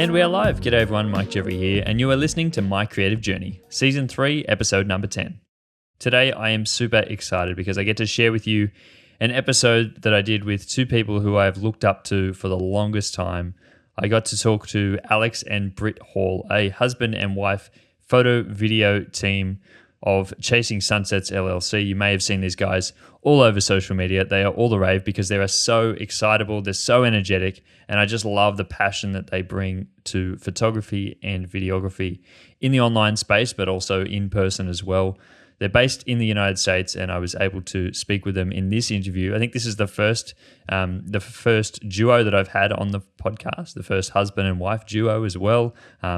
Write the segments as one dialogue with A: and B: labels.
A: And we are live. G'day everyone, Mike Jeffrey here, and you are listening to My Creative Journey, Season 3, Episode number 10. Today I am super excited because I get to share with you an episode that I did with two people who I have looked up to for the longest time. I got to talk to Alex and Britt Hall, a husband and wife photo video team of Chasing Sunsets LLC. You may have seen these guys all over social media. They are all the rave because they are so excitable, they're so energetic, and I just love the passion that they bring to photography and videography in the online space, but also in person as well. They're based in the United States, and I was able to speak with them in this interview. I think this is the first duo that I've had on the podcast, the first husband and wife duo as well.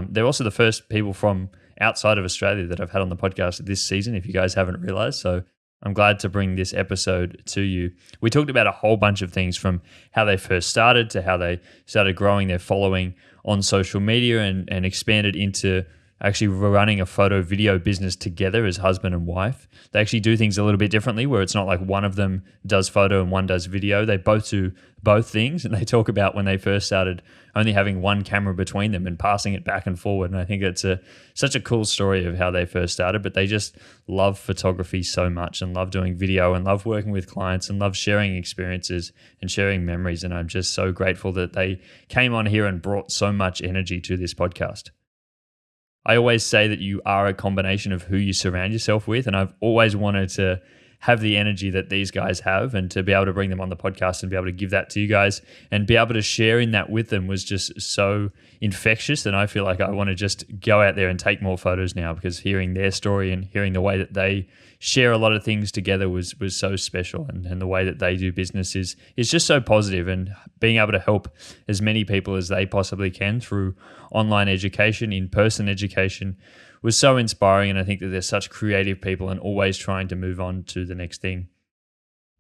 A: They're also the first people from outside of Australia that I've had on the podcast this season, if you guys haven't realized. So I'm glad to bring this episode to you. We talked about a whole bunch of things, from how they first started to how they started growing their following on social media and expanded into actually running a photo video business together as husband and wife. They actually do things a little bit differently, where it's not like one of them does photo and one does video. They both do both things, and they talk about when they first started only having one camera between them and passing it back and forward. And I think it's such a cool story of how they first started, but they just love photography so much and love doing video and love working with clients and love sharing experiences and sharing memories. And I'm just so grateful that they came on here and brought so much energy to this podcast. I always say that you are a combination of who you surround yourself with, and I've always wanted to have the energy that these guys have, and to be able to bring them on the podcast and be able to give that to you guys and be able to share in that with them was just so infectious. And I feel like I want to just go out there and take more photos now, because hearing their story and hearing the way that they share a lot of things together was so special, and the way that they do business is just so positive, and being able to help as many people as they possibly can through online education, in-person education, was so inspiring. And I think that they're such creative people and always trying to move on to the next thing.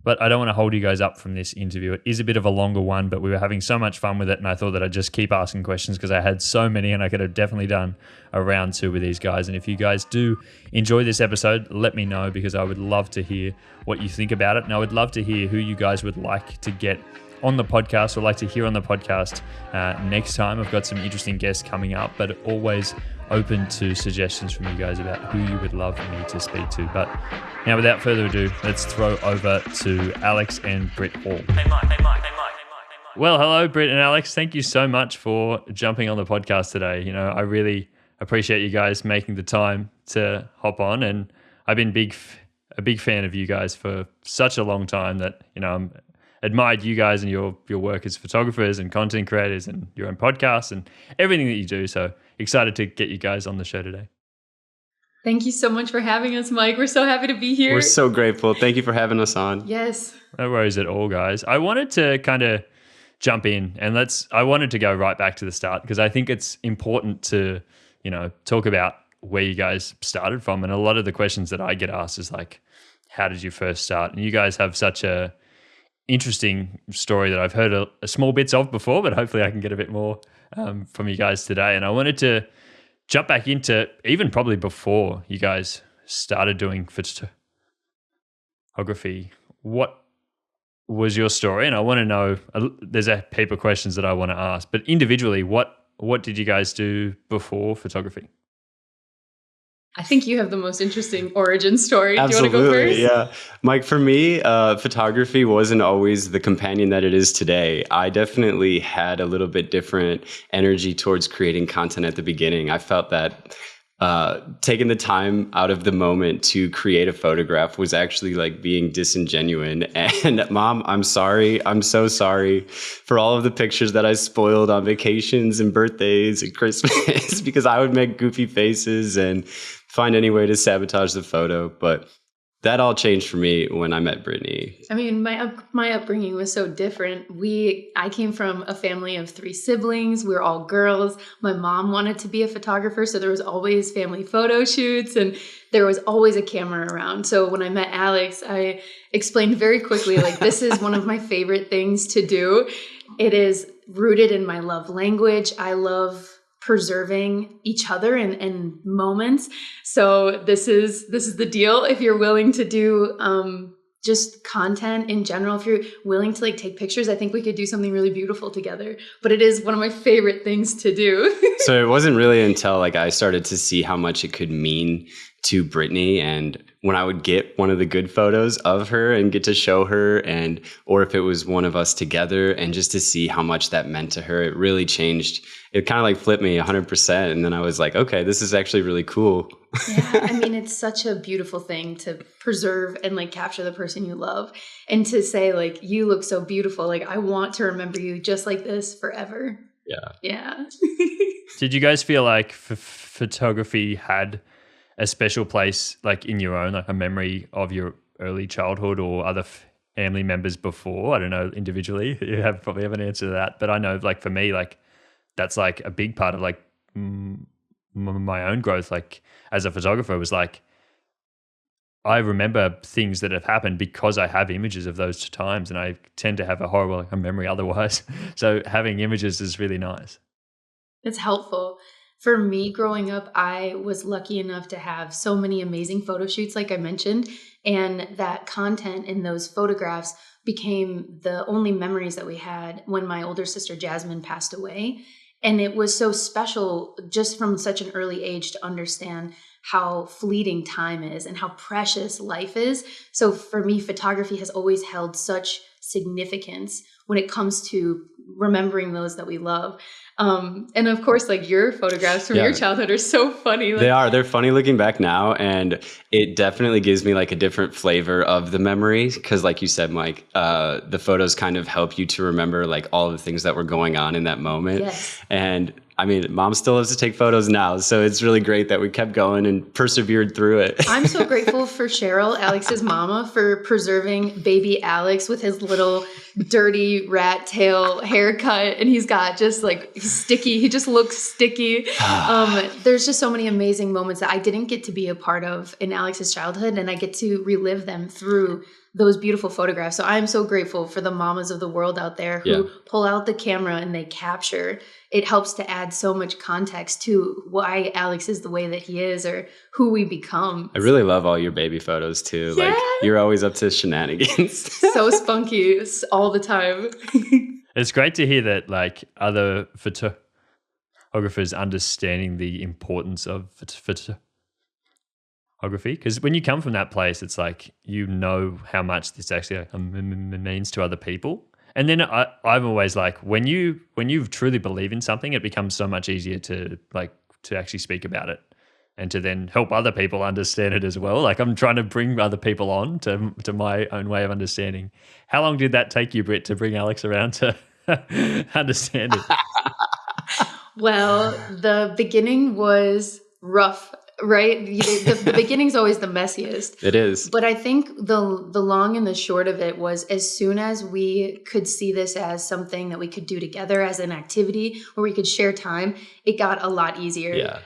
A: But I don't want to hold you guys up from this interview. It is a bit of a longer one, but we were having so much fun with it, and I thought that I'd just keep asking questions because I had so many, and I could have definitely done a round two with these guys. And if you guys do enjoy this episode, let me know, because I would love to hear what you think about it. And I would love to hear who you guys would like to get on the podcast or like to hear on the podcast next time. I've got some interesting guests coming up, but always open to suggestions from you guys about who you would love me to speak to. But now, without further ado, let's throw over to Alex and Britt Hall. Hey Mike. Well, hello, Britt and Alex. Thank you so much for jumping on the podcast today. You know, I really appreciate you guys making the time to hop on, and I've been a big fan of you guys for such a long time that, you know, I'm admired you guys and your work as photographers and content creators and your own podcasts and everything that you do. So excited to get you guys on the show today.
B: Thank you so much for having us, Mike. We're so happy to be here.
C: We're so grateful. Thank you for having us on.
B: Yes.
A: No worries at all, guys. I wanted to kind of jump in, and I wanted to go right back to the start, because I think it's important to, you know, talk about where you guys started from. And a lot of the questions that I get asked is like, how did you first start? And you guys have such a interesting story that I've heard a small bits of before, but hopefully I can get a bit more from you guys today. And I wanted to jump back into even probably before you guys started doing photography. What was your story? And I want to know, there's a heap of questions that I want to ask, but individually, what did you guys do before photography?
B: I think you have the most interesting origin story.
C: Absolutely.
B: Do you want to go first?
C: Yeah. Mike, for me, photography wasn't always the companion that it is today. I definitely had a little bit different energy towards creating content at the beginning. I felt that taking the time out of the moment to create a photograph was actually like being disingenuous. And Mom, I'm sorry. I'm so sorry for all of the pictures that I spoiled on vacations and birthdays and Christmas because I would make goofy faces and find any way to sabotage the photo. But that all changed for me when I met Brittany.
B: I mean, my upbringing was so different. I came from a family of 3 siblings. We were all girls. My mom wanted to be a photographer, so there was always family photo shoots, and there was always a camera around. So when I met Alex, I explained very quickly, like, this is one of my favorite things to do. It is rooted in my love language. I love preserving each other and moments. So this is the deal. If you're willing to do just content in general. If you're willing to like take pictures, I think we could do something really beautiful together. But it is one of my favorite things to do.
C: So it wasn't really until like I started to see how much it could mean to Brittany, and when I would get one of the good photos of her and get to show her, and or if it was one of us together, and just to see how much that meant to her, it really changed. It kind of like flipped me 100%. And then I was like, okay, this is actually really cool.
B: Yeah, I mean, it's such a beautiful thing to preserve and like capture the person you love, and to say like, you look so beautiful. Like, I want to remember you just like this forever.
C: Yeah.
B: Yeah.
A: Did you guys feel like photography had a special place, like in your own, like a memory of your early childhood or other family members before? I don't know, individually, you probably have an answer to that. But I know, like for me, like that's like a big part of like my own growth. Like as a photographer, was like I remember things that have happened because I have images of those times, and I tend to have a horrible memory otherwise. So having images is really nice.
B: It's helpful. For me, growing up, I was lucky enough to have so many amazing photo shoots, like I mentioned, and that content in those photographs became the only memories that we had when my older sister Jasmine passed away. And it was so special just from such an early age to understand how fleeting time is and how precious life is. So for me, photography has always held such significance when it comes to remembering those that we love. And of course, like your photographs from your childhood are so funny. Like,
C: they are. They're funny looking back now. And it definitely gives me like a different flavor of the memory. Because like you said, Mike, the photos kind of help you to remember like all the things that were going on in that moment.
B: Yes.
C: And I mean, Mom still loves to take photos now. So it's really great that we kept going and persevered through it.
B: I'm so grateful for Cheryl, Alex's mama, for preserving baby Alex with his little dirty rat tail haircut. And he's got just like, he's sticky. He just looks sticky. There's just so many amazing moments that I didn't get to be a part of in Alex's childhood. And I get to relive them through those beautiful photographs. So I'm so grateful for the mamas of the world out there who pull out the camera and they capture. It helps to add so much context to why Alex is the way that he is or who we become. I
C: really love all your baby photos too.
B: Yeah.
C: Like you're always up to shenanigans.
B: So spunky all the time.
A: It's great to hear that like other photographers understanding the importance of photography, because when you come from that place, it's like you know how much this actually means to other people. And then I'm always like, when you truly believe in something, it becomes so much easier to actually speak about it and to then help other people understand it as well. Like I'm trying to bring other people on to my own way of understanding. How long did that take you, Britt, to bring Alex around to understand it?
B: Well, the beginning was rough. Right? The beginning's always the messiest.
C: It is.
B: But I think the long and the short of it was, as soon as we could see this as something that we could do together as an activity where we could share time, it got a lot easier.
C: Yeah.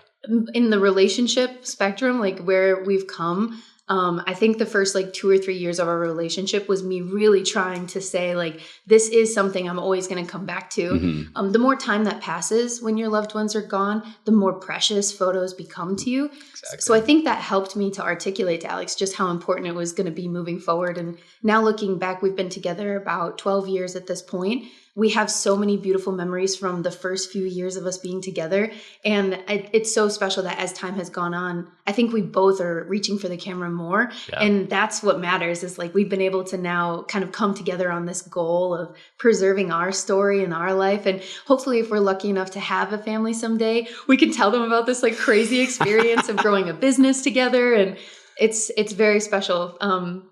B: In the relationship spectrum, like where we've come, I think the first like 2 or 3 years of our relationship was me really trying to say like, this is something I'm always going to come back to. Mm-hmm. The more time that passes when your loved ones are gone, the more precious photos become to you. Exactly. So I think that helped me to articulate to Alex just how important it was going to be moving forward. And now looking back, we've been together about 12 years at this point. We have so many beautiful memories from the first few years of us being together. And it's so special that as time has gone on, I think we both are reaching for the camera more. Yeah. And that's what matters, is like we've been able to now kind of come together on this goal of preserving our story and our life. And hopefully if we're lucky enough to have a family someday, we can tell them about this like crazy experience of growing a business together. And it's very special.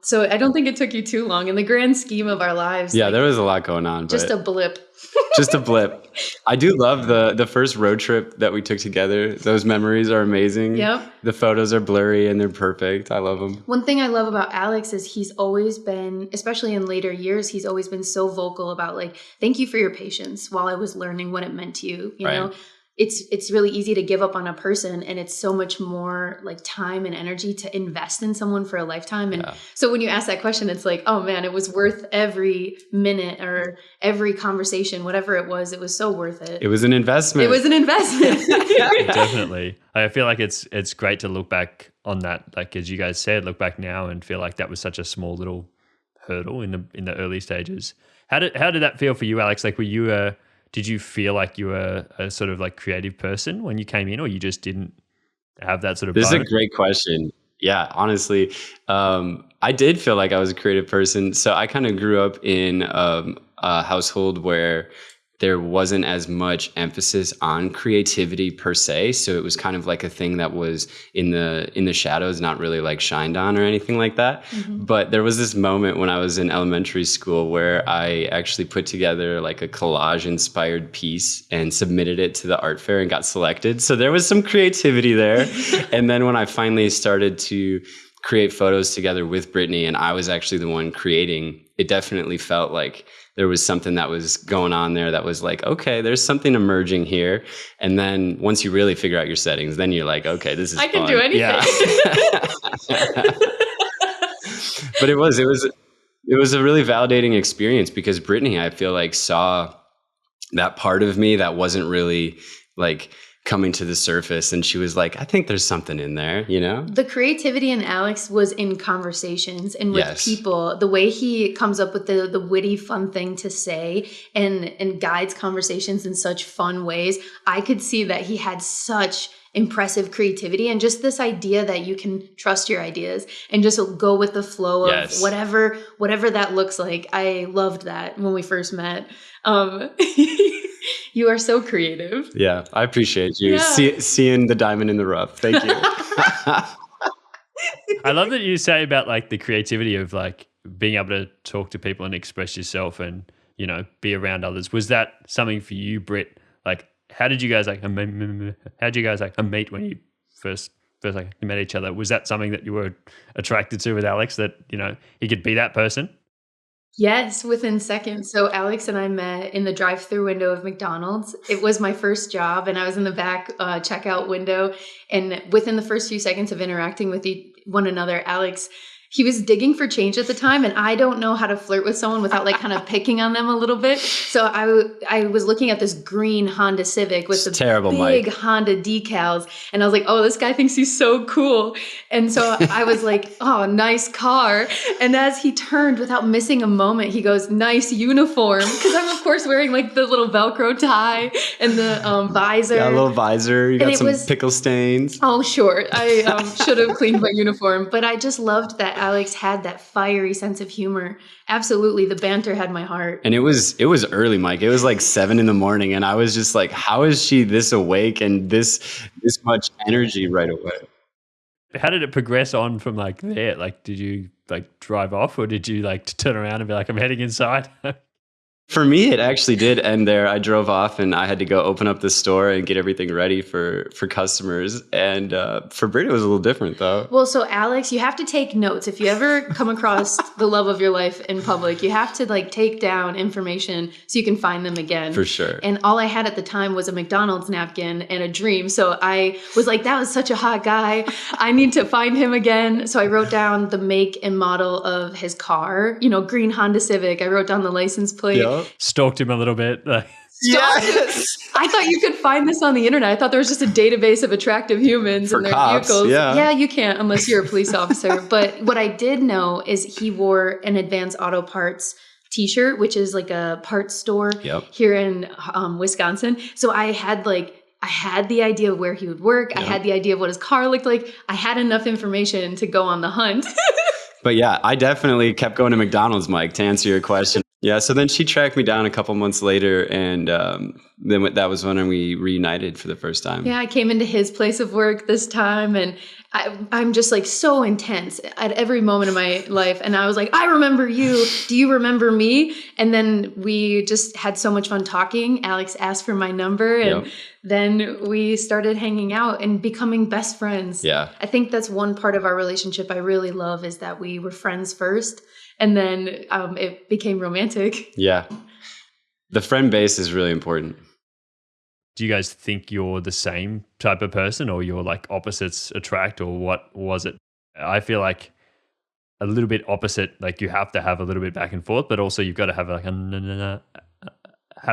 B: So I don't think it took you too long in the grand scheme of our lives.
C: Yeah, like, there was a lot going on.
B: Just a blip.
C: Just a blip. I do love the first road trip that we took together. Those memories are amazing.
B: Yep.
C: The photos are blurry and they're perfect. I love them. One
B: thing I love about Alex is he's always been, especially in later years, he's always been so vocal about like, thank you for your patience while I was learning what it meant to you. You know? It's really easy to give up on a person, and it's so much more like time and energy to invest in someone for a lifetime. And so when you ask that question, it's like, oh man, it was worth every minute or every conversation, whatever it was so worth it.
C: It was an investment.
B: It was an investment.
A: Definitely. I feel like it's great to look back on that, like as you guys said, look back now and feel like that was such a small little hurdle in the early stages. How did that feel for you, Alex? Like, did you feel like you were a sort of like creative person when you came in, or you just didn't have that sort of?
C: This is a great question. Yeah, honestly, I did feel like I was a creative person. So I kind of grew up in a household where there wasn't as much emphasis on creativity per se. So it was kind of like a thing that was in the shadows, not really like shined on or anything like that. Mm-hmm. But there was this moment when I was in elementary school where I actually put together like a collage inspired piece and submitted it to the art fair and got selected. So there was some creativity there. And then when I finally started to create photos together with Brittany and I was actually the one creating, it definitely felt like there was something that was going on there that was like, okay, there's something emerging here. And then once you really figure out your settings, then you're like, okay, this is
B: I can
C: fun.
B: do anything.
C: Yeah. But it was a really validating experience because Brittany, I feel like, saw that part of me that wasn't really like coming to the surface, and she was like, I think there's something in there, you know?
B: The creativity in Alex was in conversations and with people. The way he comes up with the witty, fun thing to say and guides conversations in such fun ways. I could see that he had such impressive creativity and just this idea that you can trust your ideas and just go with the flow of whatever that looks like. I loved that when we first met. You are so creative.
C: Yeah, I appreciate you seeing the diamond in the rough. Thank you.
A: I love that you say about like the creativity of like being able to talk to people and express yourself and, you know, be around others. Was that something for you, Britt? Like, how did you guys meet when you first like met each other? Was that something that you were attracted to with Alex, that, you know, he could be that person?
B: Yes, within seconds. So Alex and I met in the drive-thru window of McDonald's. It was my first job, and I was in the back checkout window. And within the first few seconds of interacting with one another, Alex, he was digging for change at the time, and I don't know how to flirt with someone without like kind of picking on them a little bit. So I was looking at this green Honda Civic with the big Honda decals, and I was like, oh, this guy thinks he's so cool. And so I was like, oh, nice car. And as he turned, without missing a moment, he goes, nice uniform. Because I'm, of course, wearing like the little Velcro tie and the visor.
C: Yeah, a little visor. You got some pickle stains.
B: Oh, sure. I should have cleaned my uniform. But I just loved that Alex had that fiery sense of humor. Absolutely. The banter had my heart.
C: And it was early, Mike. It was like 7 a.m. and I was just like, how is she this awake and this much energy right away?
A: How did it progress on from like there? Like, did you like drive off, or did you like turn around and be like, I'm heading inside?
C: For me, it actually did end there. I drove off and I had to go open up the store and get everything ready for customers. And for Britt, it was a little different though.
B: Well, so Alex, you have to take notes. If you ever come across the love of your life in public, you have to like take down information so you can find them again.
C: For sure.
B: And all I had at the time was a McDonald's napkin and a dream. So I was like, that was such a hot guy. I need to find him again. So I wrote down the make and model of his car, you know, green Honda Civic. I wrote down the license plate.
C: Yep.
A: Stalked him a little bit.
C: Yes.
B: I thought you could find this on the internet. I thought there was just a database of attractive humans and their vehicles.
C: Yeah,
B: you can't unless you're a police officer. But what I did know is he wore an Advanced Auto Parts t-shirt, which is like a parts store here in Wisconsin. So I had the idea of where he would work. I had the idea of what his car looked like. I had enough information to go on the hunt.
C: But yeah, I definitely kept going to McDonald's, Mike, to answer your question. Yeah, so then she tracked me down a couple months later, and then that was when we reunited for the first time.
B: Yeah, I came into his place of work this time, and I'm just like so intense at every moment of my life. And I was like, I remember you. Do you remember me? And then we just had so much fun talking. Alex asked for my number, and then we started hanging out and becoming best friends.
C: Yeah.
B: I think that's one part of our relationship I really love, is that we were friends first, and then it became romantic.
C: Yeah. The friend base is really important.
A: Do you guys think you're the same type of person, or you're like opposites attract, or what was it? I feel like a little bit opposite, like you have to have a little bit back and forth, but also you've got to have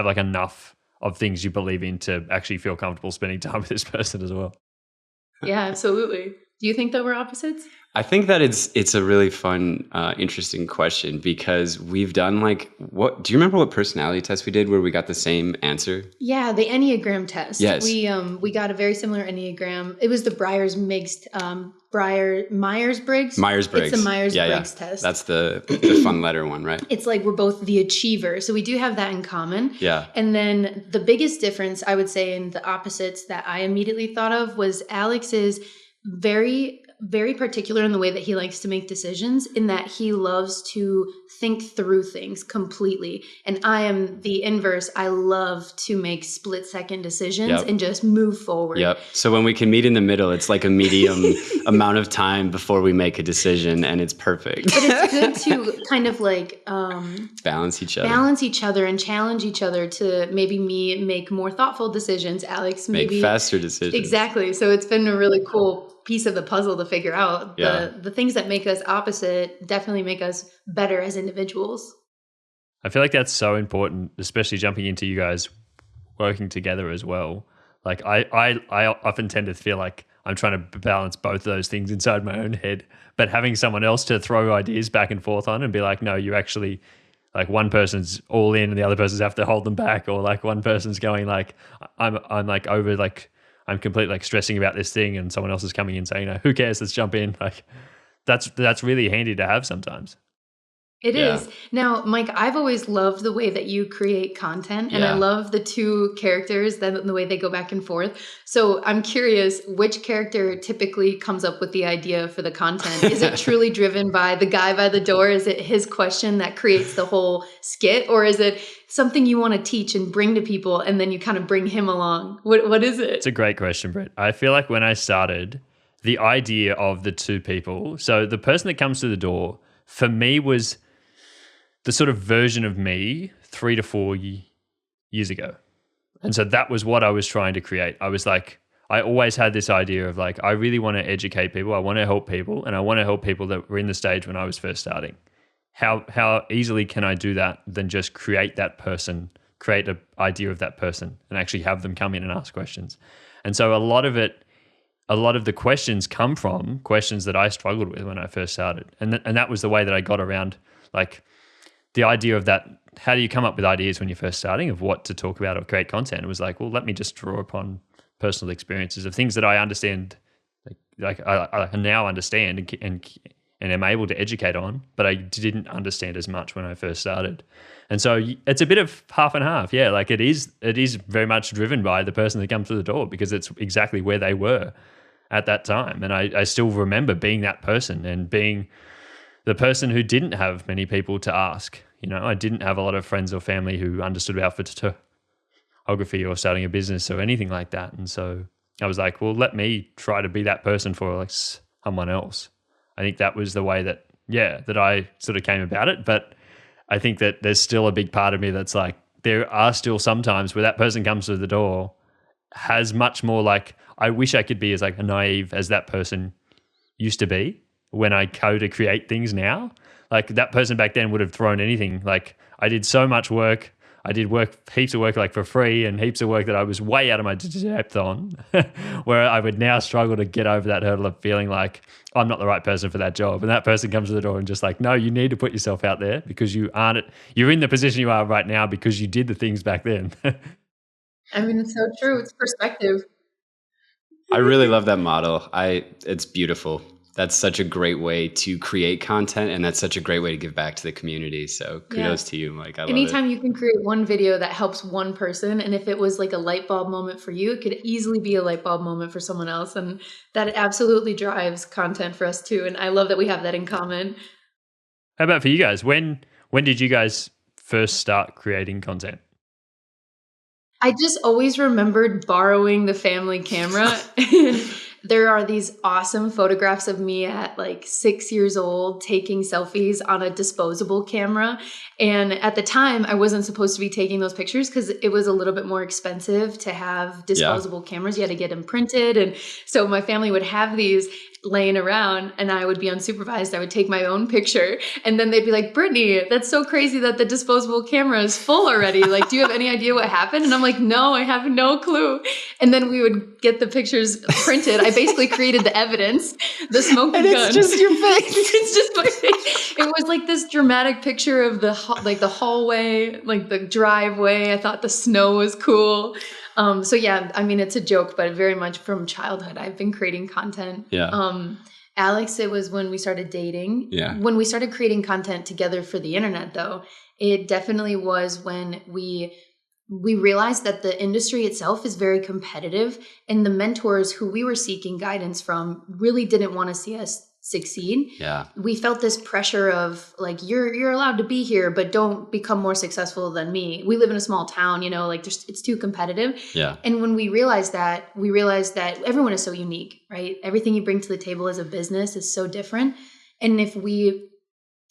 A: like enough of things you believe in to actually feel comfortable spending time with this person as well.
B: Yeah, absolutely. Do you think that we're opposites?
C: I think that it's a really fun, interesting question because we've done do you remember what personality test we did where we got the same answer?
B: Yeah, the Enneagram test.
C: Yes.
B: We got a very similar Enneagram. It was the Myers-Briggs. Myers-Briggs.
C: Myers-Briggs.
B: It's the Myers-Briggs test.
C: That's the fun letter one, right?
B: It's like we're both the achiever. So we do have that in common.
C: Yeah.
B: And then the biggest difference, I would say, in the opposites that I immediately thought of was Alex is very, very particular in the way that he likes to make decisions, in that he loves to think through things completely. And I am the inverse. I love to make split-second decisions and just move forward.
C: Yep. So when we can meet in the middle, it's like a medium amount of time before we make a decision, and it's perfect.
B: But it's good to kind of like
C: balance each other
B: and challenge each other to maybe me make more thoughtful decisions. Alex maybe
C: make faster decisions.
B: Exactly. So it's been a really cool piece of the puzzle to figure out. The things that make us opposite definitely make us better as individuals.
A: I feel like that's so important, especially jumping into you guys working together as well. Like I often tend to feel like I'm trying to balance both of those things inside my own head, but having someone else to throw ideas back and forth on and be like, no, you actually, like one person's all in and the other person's have to hold them back, or like one person's going like, I'm like over like, I'm completely like stressing about this thing, and someone else is coming in saying, no, who cares? Let's jump in. Like that's really handy to have sometimes.
B: It is. Now, Mike, I've always loved the way that you create content, and I love the two characters, the way they go back and forth. So I'm curious, which character typically comes up with the idea for the content? Is it truly driven by the guy by the door? Is it his question that creates the whole skit? Or is it something you want to teach and bring to people, and then you kind of bring him along? What is it?
A: It's a great question, Britt. I feel like when I started, the idea of the two people, so the person that comes to the door, for me was the sort of version of me 3 to 4 years ago. And so that was what I was trying to create. I was like, I always had this idea of like, I really want to educate people. I want to help people, and I want to help people that were in the stage when I was first starting. How easily can I do that than just create that person, create an idea of that person, and actually have them come in and ask questions. And so a lot of the questions come from questions that I struggled with when I first started. And that was the way that I got around like the idea of that. How do you come up with ideas when you're first starting of what to talk about or create content? It was like, well, let me just draw upon personal experiences of things that I understand, like I now understand and am able to educate on, but I didn't understand as much when I first started. And so it's a bit of half and half. Yeah, like it is very much driven by the person that comes through the door, because it's exactly where they were at that time. And I still remember being that person and being the person who didn't have many people to ask. You know, I didn't have a lot of friends or family who understood about photography or starting a business or anything like that. And so I was like, well, let me try to be that person for like someone else. I think that was the way that I sort of came about it. But I think that there's still a big part of me that's like, there are still some times where that person comes through the door has much more like, I wish I could be as like naive as that person used to be when I go to create things now. Like that person back then would have thrown anything. Like I did so much work. I did heaps of work like for free, and heaps of work that I was way out of my depth on, where I would now struggle to get over that hurdle of feeling like I'm not the right person for that job. And that person comes to the door and just like, no, you need to put yourself out there, because you're in the position you are right now because you did the things back then.
B: I mean, it's so true. It's perspective.
C: I really love that model. It's beautiful. That's such a great way to create content, and that's such a great way to give back to the community. So kudos to you, Mike. I love it.
B: Anytime you can create one video that helps one person, and if it was like a light bulb moment for you, it could easily be a light bulb moment for someone else. And that absolutely drives content for us too. And I love that we have that in common.
A: How about for you guys? When did you guys first start creating content?
B: I just always remembered borrowing the family camera. There are these awesome photographs of me at like 6 years old taking selfies on a disposable camera. And at the time, I wasn't supposed to be taking those pictures because it was a little bit more expensive to have disposable cameras. You had to get them printed. And so my family would have these. laying around and I would be unsupervised. I would take my own picture and then they'd be like, Brittany, that's so crazy that the disposable camera is full already. Like, do you have any idea what happened? And I'm like, no, I have no clue. And then we would get the pictures printed. I basically created the evidence, the smoking gun.
C: It's just your face.
B: It's just my face. It was like this dramatic picture of the hallway, like the driveway. I thought the snow was cool. So yeah, I mean, it's a joke, but very much from childhood, I've been creating content.
C: Yeah.
B: Alex, it was when we started dating.
C: Yeah.
B: When we started creating content together for the internet, though, it definitely was when we realized that the industry itself is very competitive, and the mentors who we were seeking guidance from really didn't want to see us succeed.
C: Yeah.
B: We felt this pressure of like, you're allowed to be here, but don't become more successful than me. We live in a small town, like it's too competitive.
C: Yeah.
B: And when we realized that everyone is so unique, right? Everything you bring to the table as a business is so different. And if we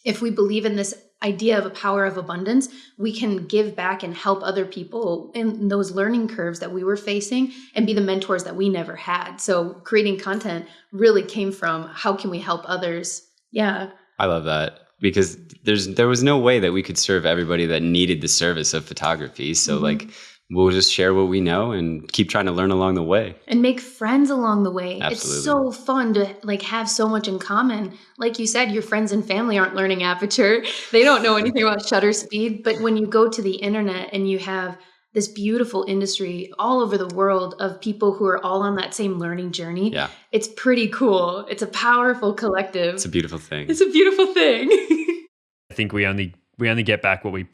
B: believe in this idea of a power of abundance, we can give back and help other people in those learning curves that we were facing and be the mentors that we never had. So creating content really came from how can we help others? Yeah.
C: I love that because there was no way that we could serve everybody that needed the service of photography. So like we'll just share what we know and keep trying to learn along the way.
B: And make friends along the way.
C: Absolutely.
B: It's so fun to like have so much in common. Like you said, your friends and family aren't learning aperture. They don't know anything about shutter speed. But when you go to the internet and you have this beautiful industry all over the world of people who are all on that same learning journey, it's pretty cool. It's a powerful collective.
C: It's a beautiful thing.
B: It's a beautiful thing.
A: I think we only get back what we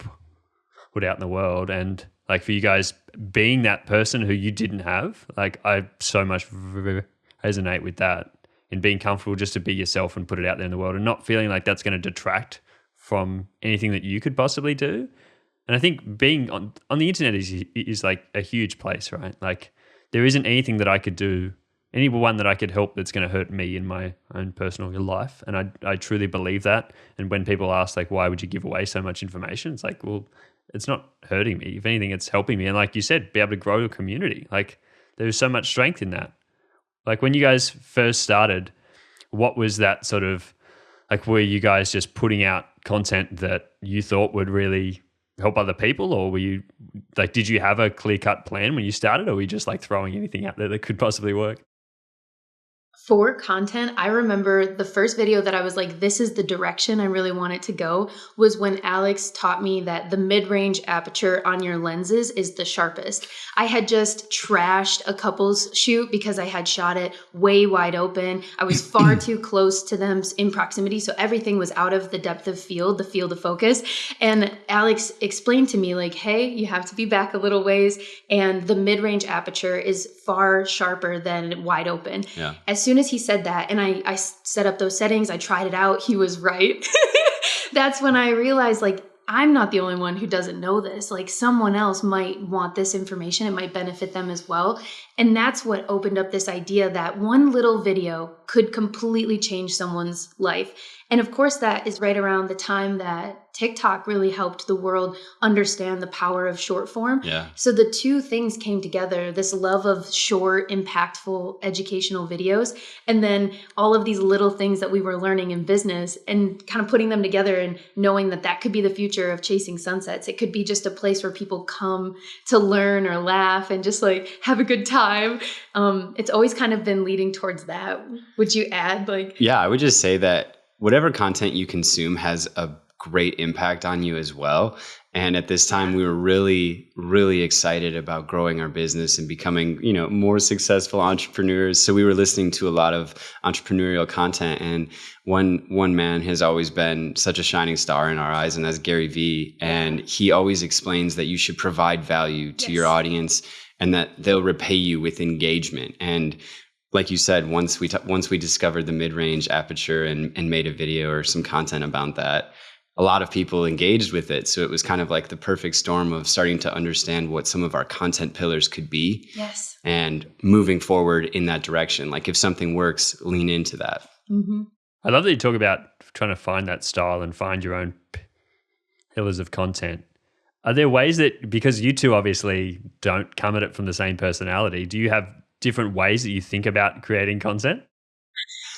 A: put out in the world, and like for you guys being that person who you didn't have, like I so much resonate with that in being comfortable just to be yourself and put it out there in the world and not feeling like that's going to detract from anything that you could possibly do. And I think being on the internet is like a huge place, right? Like there isn't anything that I could do, anyone that I could help that's going to hurt me in my own personal life. And I truly believe that. And when people ask like, why would you give away so much information? It's like, well, it's not hurting me. If anything, it's helping me. And like you said, be able to grow a community. Like there's so much strength in that. Like when you guys first started, what was that sort of like, were you guys just putting out content that you thought would really help other people? Or were you like, did you have a clear cut plan when you started, or were you just like throwing anything out there that could possibly work?
B: For content, I remember the first video that I was like, this is the direction I really want it to go, was when Alex taught me that the mid-range aperture on your lenses is the sharpest. I had just trashed a couples shoot because I had shot it way wide open. I was far too close to them in proximity, so everything was out of the depth of field, the field of focus. And Alex explained to me like, hey, you have to be back a little ways, and the mid-range aperture is far sharper than wide open.
C: Yeah.
B: As soon as he said that and I set up those settings, I tried it out, he was right. That's when I realized like, I'm not the only one who doesn't know this. Like someone else might want this information. It might benefit them as well. And that's what opened up this idea that one little video could completely change someone's life. And of course, that is right around the time that TikTok really helped the world understand the power of short form.
C: Yeah.
B: So the two things came together, this love of short, impactful, educational videos, and then all of these little things that we were learning in business and kind of putting them together and knowing that that could be the future of chasing sunsets. It could be just a place where people come to learn or laugh and just like have a good time. It's always kind of been leading towards that. Would you add like?
C: Yeah, I would just say that whatever content you consume has a great impact on you as well. And at this time, we were really, really excited about growing our business and becoming, more successful entrepreneurs. So we were listening to a lot of entrepreneurial content. And one man has always been such a shining star in our eyes, and that's Gary Vee. And he always explains that you should provide value to your audience and that they'll repay you with engagement. And like you said, once we discovered the mid-range aperture and made a video or some content about that, a lot of people engaged with it. So it was kind of like the perfect storm of starting to understand what some of our content pillars could be.
B: Yes.
C: And moving forward in that direction. Like if something works, lean into that.
B: Mm-hmm.
A: I love that you talk about trying to find that style and find your own pillars of content. Are there ways that, because you two obviously don't come at it from the same personality, do you have different ways that you think about creating content?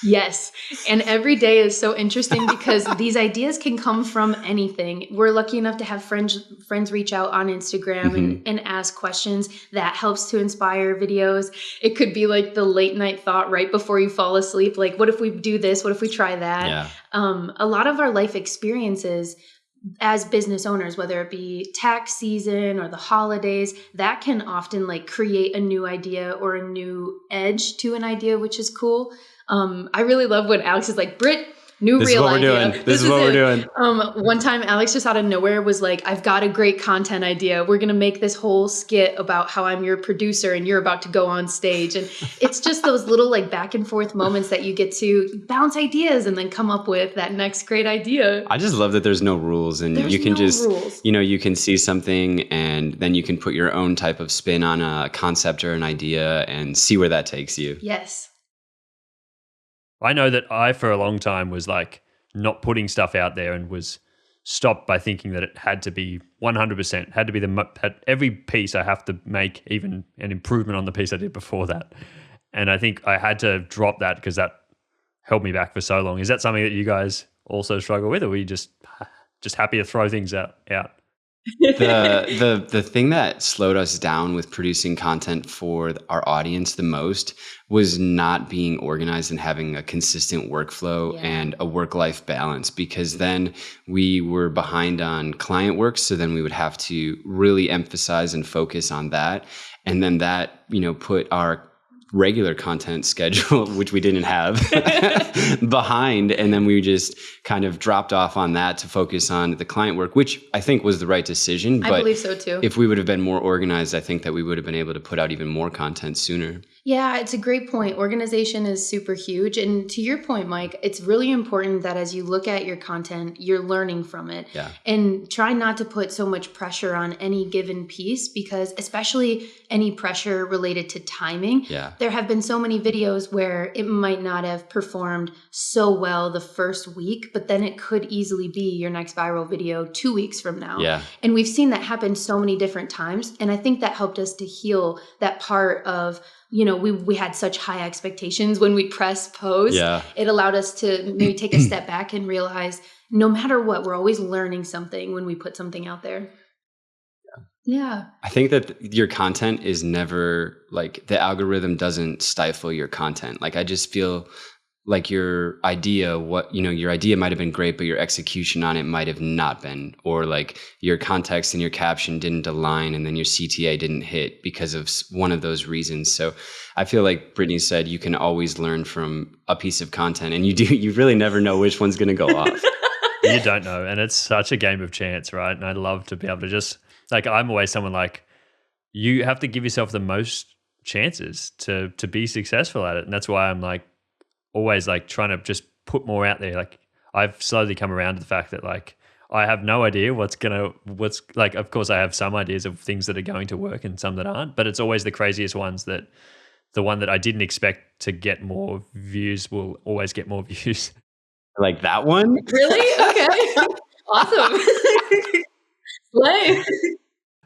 B: Yes. And every day is so interesting because these ideas can come from anything. We're lucky enough to have friends reach out on Instagram and ask questions. That helps to inspire videos. It could be like the late night thought right before you fall asleep. Like, what if we do this? What if we try that?
C: Yeah.
B: A lot of our life experiences as business owners, whether it be tax season or the holidays, that can often like create a new idea or a new edge to an idea, which is cool. I really love when Alex is like, Britt, new
C: This is
B: real
C: what we're
B: idea.
C: doing. This is what we're doing.
B: One time Alex just out of nowhere was like, I've got a great content idea. We're going to make this whole skit about how I'm your producer and you're about to go on stage. And it's just those little like back and forth moments that you get to bounce ideas and then come up with that next great idea.
C: I just love that there's no rules and you can
B: rules.
C: You can see something and then you can put your own type of spin on a concept or an idea and see where that takes you.
B: Yes.
A: I know that I, for a long time, was like not putting stuff out there and was stopped by thinking that it had to be 100%, had to be every piece I have to make even an improvement on the piece I did before that. And I think I had to drop that because that held me back for so long. Is that something that you guys also struggle with, or were you just happy to throw things out?
C: The thing that slowed us down with producing content for our audience the most was not being organized and having a consistent workflow and a work-life balance, because then we were behind on client work. So then we would have to really emphasize and focus on that. And then that, put our regular content schedule, which we didn't have, behind. And then we just kind of dropped off on that to focus on the client work, which I think was the right decision.
B: I believe so too.
C: If we would have been more organized, I think that we would have been able to put out even more content sooner.
B: Yeah, it's a great point. Organization is super huge. And to your point, Mike, it's really important that as you look at your content, you're learning from it.
C: Yeah.
B: And try not to put so much pressure on any given piece, because especially any pressure related to timing.
C: Yeah.
B: There have been so many videos where it might not have performed so well the first week, but then it could easily be your next viral video 2 weeks from now.
C: Yeah.
B: And we've seen that happen so many different times. And I think that helped us to heal that part of, we had such high expectations when we press post.
C: Yeah.
B: It allowed us to maybe take a step back and realize no matter what, we're always learning something when we put something out there. Yeah.
C: I think that your content is never like, the algorithm doesn't stifle your content. Like, I just feel like your idea, your idea might have been great, but your execution on it might have not been, or like your context and your caption didn't align and then your CTA didn't hit because of one of those reasons. So I feel like Brittany said, you can always learn from a piece of content, and you really never know which one's going to go off.
A: You don't know. And it's such a game of chance, right? And I'd love to be able to just, like, I'm always someone like, you have to give yourself the most chances to be successful at it. And that's why I'm like, always like trying to just put more out there. Like, I've slowly come around to the fact that like, I have no idea what's like, of course I have some ideas of things that are going to work and some that aren't, but it's always the craziest ones that the one that I didn't expect to get more views will always get more views.
C: Like that one?
B: Really? Okay. Awesome. Slay.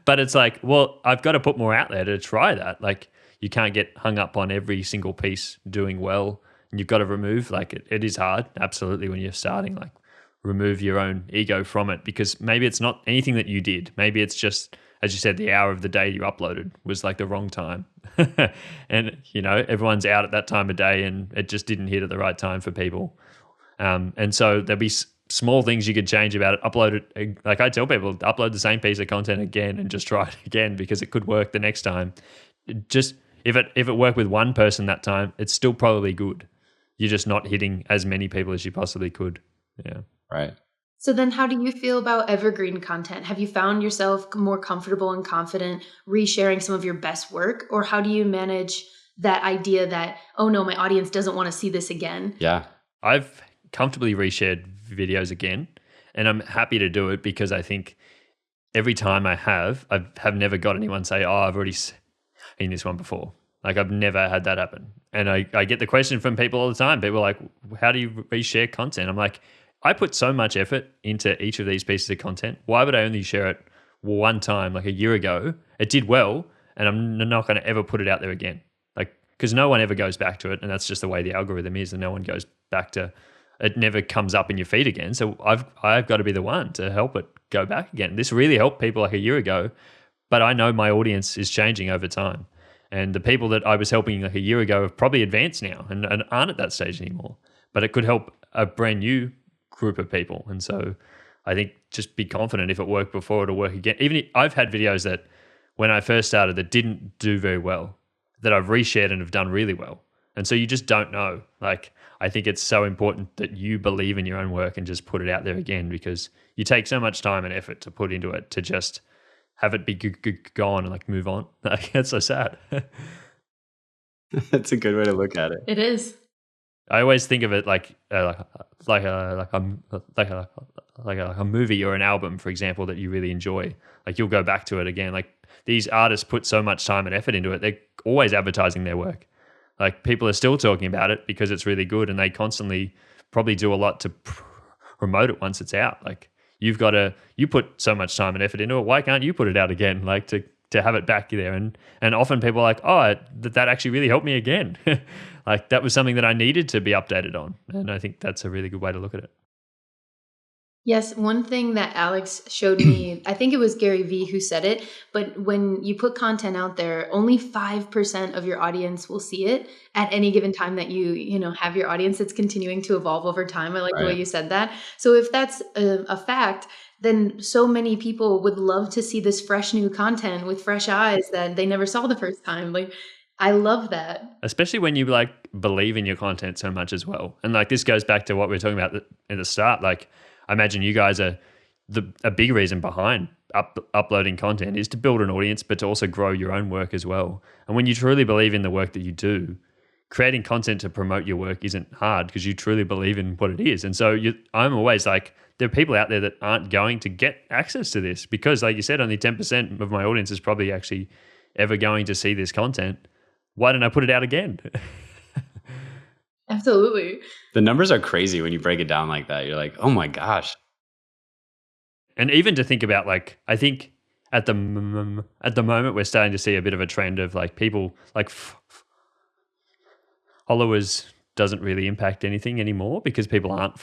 A: But it's like, well, I've got to put more out there to try that. Like, you can't get hung up on every single piece doing well. And you've got to remove, like, it is hard, absolutely, when you're starting, like, remove your own ego from it, because maybe it's not anything that you did. Maybe it's just, as you said, the hour of the day you uploaded was like the wrong time. And, everyone's out at that time of day and it just didn't hit at the right time for people. And so there'll be small things you could change about it. Upload it, like I tell people, upload the same piece of content again and just try it again, because it could work the next time. Just if it worked with one person that time, it's still probably good. You're just not hitting as many people as you possibly could. Yeah.
C: Right.
B: So then how do you feel about evergreen content? Have you found yourself more comfortable and confident resharing some of your best work? Or how do you manage that idea that, oh no, my audience doesn't want to see this again?
C: Yeah.
A: I've comfortably reshared videos again, and I'm happy to do it because I think every time I have never got anyone say, oh, I've already seen this one before. Like, I've never had that happen. And I get the question from people all the time. People are like, how do you reshare content? I'm like, I put so much effort into each of these pieces of content. Why would I only share it one time, like a year ago? It did well, and I'm not going to ever put it out there again. Like, because no one ever goes back to it, and that's just the way the algorithm is, and no one goes back to it. Never comes up in your feed again. So I've got to be the one to help it go back again. This really helped people like a year ago, but I know my audience is changing over time, and the people that I was helping like a year ago have probably advanced now and aren't at that stage anymore. But it could help a brand new group of people, and so I think just be confident if it worked before, it'll work again. Even if, I've had videos that when I first started that didn't do very well, that I've reshared and have done really well. And so you just don't know. Like, I think it's so important that you believe in your own work and just put it out there again, because you take so much time and effort to put into it to just have it be gone and like move on. Like, that's so sad.
C: That's a good way to look at it.
B: It is.
A: I always think of it like a movie or an album, for example, that you really enjoy. Like, you'll go back to it again. Like, these artists put so much time and effort into it. They're always advertising their work. Like, people are still talking about it because it's really good, and they constantly probably do a lot to promote it once it's out. Like, you put so much time and effort into it. Why can't you put it out again? Like, to have it back there. And often people are like, oh, that actually really helped me again. Like, that was something that I needed to be updated on. And I think that's a really good way to look at it.
B: Yes, one thing that Alex showed me, I think it was Gary Vee who said it, but when you put content out there, only 5% of your audience will see it at any given time that you have your audience. It's continuing to evolve over time. I like the way you said that. So if that's a fact, then so many people would love to see this fresh new content with fresh eyes that they never saw the first time. Like, I love that. Especially
A: when you like believe in your content so much as well. And like, this goes back to what we were talking about at the start. Like, I imagine you guys are a big reason behind uploading content is to build an audience, but to also grow your own work as well. And when you truly believe in the work that you do, creating content to promote your work isn't hard because you truly believe in what it is. And so I'm always like, there are people out there that aren't going to get access to this because, like you said, only 10% of my audience is probably actually ever going to see this content. Why don't I put it out again?
B: Absolutely.
C: The numbers are crazy when you break it down like that. You're like, oh my gosh.
A: And even to think about, like, I think at the moment we're starting to see a bit of a trend of like people like followers doesn't really impact anything anymore because people aren't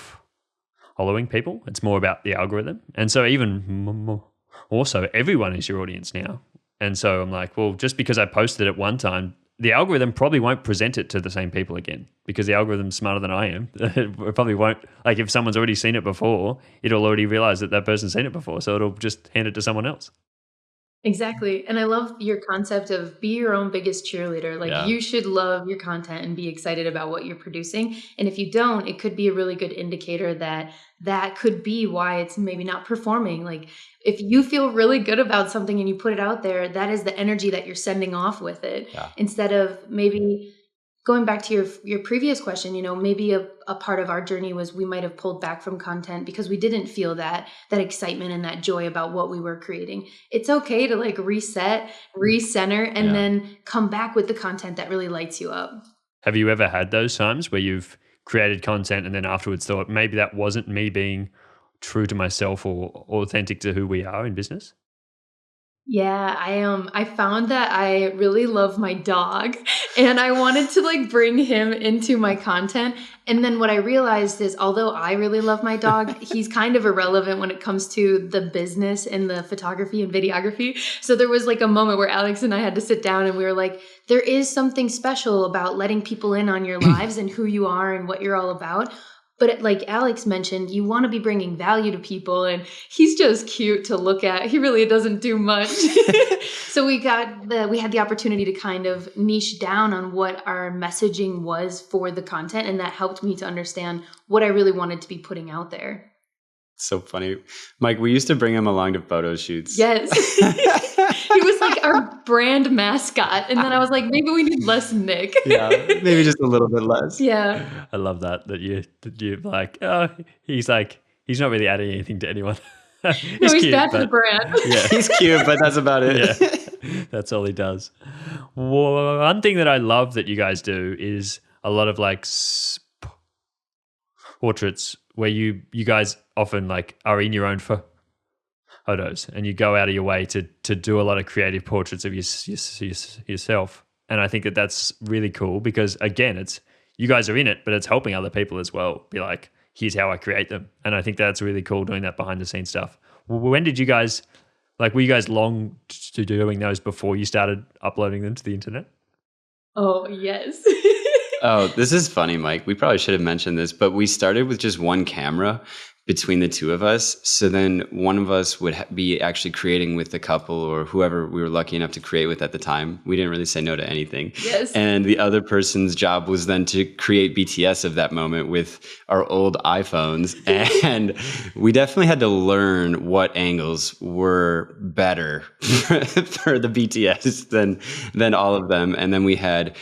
A: following people. It's more about the algorithm. And so even also everyone is your audience now. And so I'm like, well, just because I posted it one time, the algorithm probably won't present it to the same people again because the algorithm's smarter than I am. It probably won't. Like, if someone's already seen it before, it'll already realize that person's seen it before. So it'll just hand it to someone else.
B: Exactly. And I love your concept of be your own biggest cheerleader. Like, you should love your content and be excited about what you're producing. And if you don't, it could be a really good indicator that could be why it's maybe not performing. Like, if you feel really good about something and you put it out there, that is the energy that you're sending off with it. Yeah. Instead of maybe going back to your previous question, maybe a part of our journey was we might have pulled back from content because we didn't feel that excitement and that joy about what we were creating. It's okay to like reset, recenter, and then come back with the content that really lights you up.
A: Have you ever had those times where you've created content and then afterwards thought maybe that wasn't me being true to myself or authentic to who we are in business?
B: Yeah, I found that I really love my dog and I wanted to like bring him into my content. And then what I realized is, although I really love my dog, he's kind of irrelevant when it comes to the business and the photography and videography. So there was like a moment where Alex and I had to sit down and we were like, there is something special about letting people in on your lives and who you are and what you're all about. But like Alex mentioned, you want to be bringing value to people, and he's just cute to look at. He really doesn't do much. So we had the opportunity to kind of niche down on what our messaging was for the content, and that helped me to understand what I really wanted to be putting out there.
C: So funny. Mike, we used to bring him along to photo shoots.
B: Yes. He was like our brand mascot. And then I was like, maybe we need less Nick.
C: Yeah, maybe just a little bit less.
B: Yeah.
A: I love that you're like, oh, he's not really adding anything to anyone.
B: He's cute, bad for the brand.
C: Yeah. He's cute, but that's about it.
A: Yeah. That's all he does. One thing that I love that you guys do is a lot of like portraits where you guys often like are in your own photos and you go out of your way to do a lot of creative portraits of yourself. And I think that that's really cool because, again, it's you guys are in it, but it's helping other people as well. Be like, here's how I create them. And I think that's really cool doing that behind the scenes stuff. When did you guys, were you guys long to doing those before you started uploading them to the internet?
B: Oh, yes.
C: Oh, this is funny, Mike. We probably should have mentioned this, but we started with just one camera between the two of us. So then one of us would be actually creating with the couple or whoever we were lucky enough to create with at the time. We didn't really say no to anything.
B: Yes.
C: And the other person's job was then to create BTS of that moment with our old iPhones. And we definitely had to learn what angles were better for the BTS than all of them. And then we had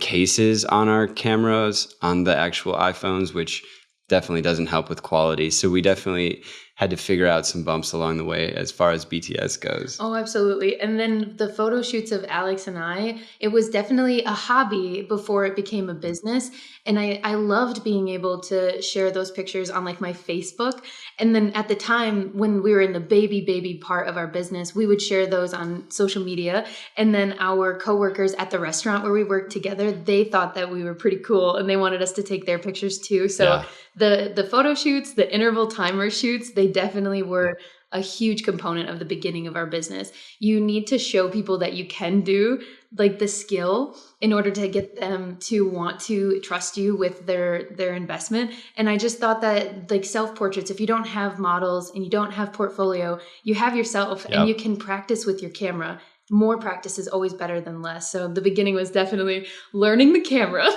C: cases on our cameras on the actual iPhones, which definitely doesn't help with quality. So we definitely had to figure out some bumps along the way as far as BTS goes.
B: Oh, absolutely. And then the photo shoots of Alex and I, it was definitely a hobby before it became a business. And I loved being able to share those pictures on like my Facebook. And then at the time when we were in the baby part of our business, we would share those on social media. And then our coworkers at the restaurant where we worked together, they thought that we were pretty cool and they wanted us to take their pictures too. So the photo shoots, the interval timer shoots, they definitely were a huge component of the beginning of our business. You need to show people that you can do like the skill in order to get them to want to trust you with their investment. And I just thought that like self-portraits, if you don't have models and you don't have portfolio, you have yourself and you can practice with your camera. More practice is always better than less. So the beginning was definitely learning the camera.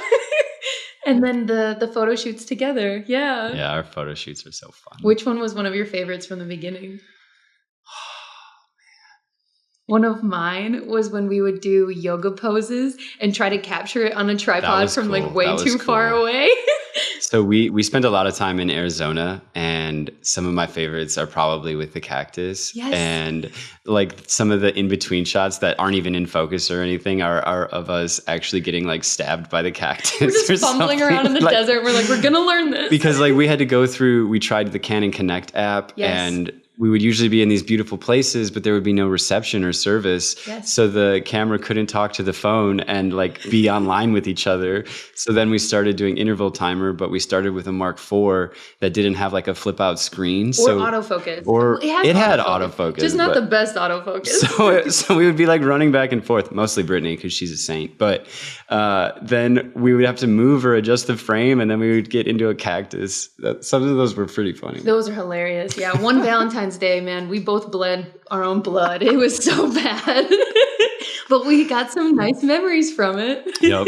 B: And then the photo shoots together. Yeah.
C: Yeah, our photo shoots are so fun.
B: Which one was one of your favorites from the beginning? One of mine was when we would do yoga poses and try to capture it on a tripod from like way too far away.
C: So we spent a lot of time in Arizona, and some of my favorites are probably with the cactus.
B: Yes.
C: And like some of the in-between shots that aren't even in focus or anything are of us actually getting like stabbed by the cactus.
B: We're just fumbling around in the desert. We're like, we're going to learn this.
C: Because like we had to go through, we tried the Canon Connect app and we would usually be in these beautiful places, but there would be no reception or service.
B: Yes.
C: So the camera couldn't talk to the phone and like be online with each other. So then we started doing interval timer, but we started with a Mark IV that didn't have like a flip out screen.
B: Or autofocus.
C: Or it had autofocus.
B: Just not the best autofocus.
C: So we would be like running back and forth, mostly Brittany because she's a saint. But then we would have to move or adjust the frame, and then we would get into a cactus. Some of those were pretty funny.
B: Those are hilarious. Yeah. One Valentine's Day, man, we both bled our own blood. It was so bad. But we got some nice memories from it.
C: Yep.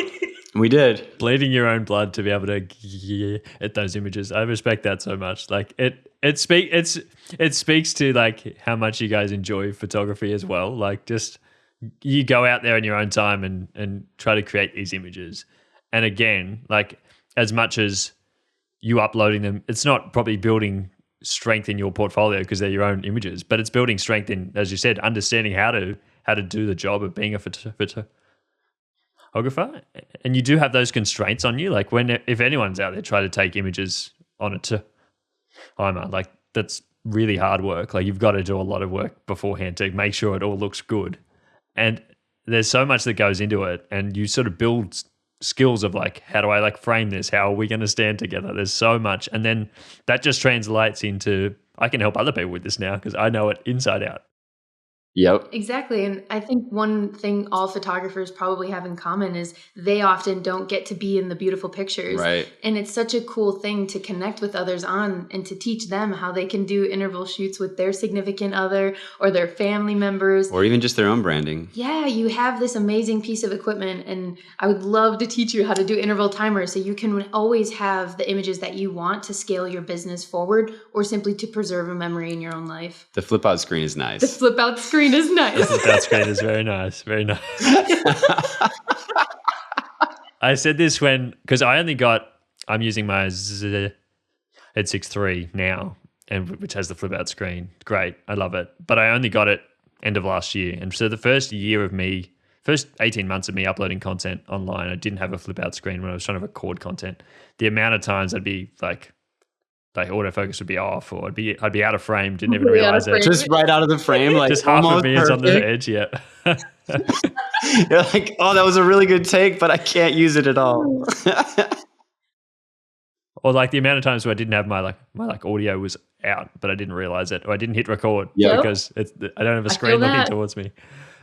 C: We did.
A: Bleeding your own blood to be able to get those images. I respect that so much. Like it speaks to like how much you guys enjoy photography as well. Like just you go out there in your own time and try to create these images. And again, like as much as you uploading them, it's not probably building strength in your portfolio because they're your own images, but it's building strength in, as you said, understanding how to do the job of being a photographer. And you do have those constraints on you. Like if anyone's out there trying to take images on a timer, like that's really hard work. Like you've got to do a lot of work beforehand to make sure it all looks good. And there's so much that goes into it, and you sort of build skills of like, how do I like frame this? How are we going to stand together? There's so much. And then that just translates into, I can help other people with this now because I know it inside out.
C: Yep.
B: Exactly. And I think one thing all photographers probably have in common is they often don't get to be in the beautiful pictures.
C: Right.
B: And it's such a cool thing to connect with others on and to teach them how they can do interval shoots with their significant other or their family members.
C: Or even just their own branding.
B: Yeah, you have this amazing piece of equipment, and I would love to teach you how to do interval timers so you can always have the images that you want to scale your business forward or simply to preserve a memory in your own life.
C: The flip out screen is nice.
B: The flip out screen is nice.
A: That screen is very nice. Very nice. I said this because I'm using my Z6 III now, which has the flip out screen. Great. I love it. But I only got it end of last year. And so the first 18 months of me uploading content online, I didn't have a flip out screen when I was trying to record content. The amount of times I'd be like like autofocus would be off, or I'd be out of frame, didn't even
B: Completely out
A: realize
B: of
A: it.
B: frame.
C: Just right out of the frame, like
A: Just half of
C: almost
A: me is on the
C: perfect.
A: edge, yeah.
C: You're like, oh, that was a really good take, but I can't use it at all.
A: Or like the amount of times where I didn't have my audio was out, but I didn't realize it, or I didn't hit record
C: Yep.
A: because I don't have a
B: I
A: screen
B: feel
A: looking
B: that.
A: towards me.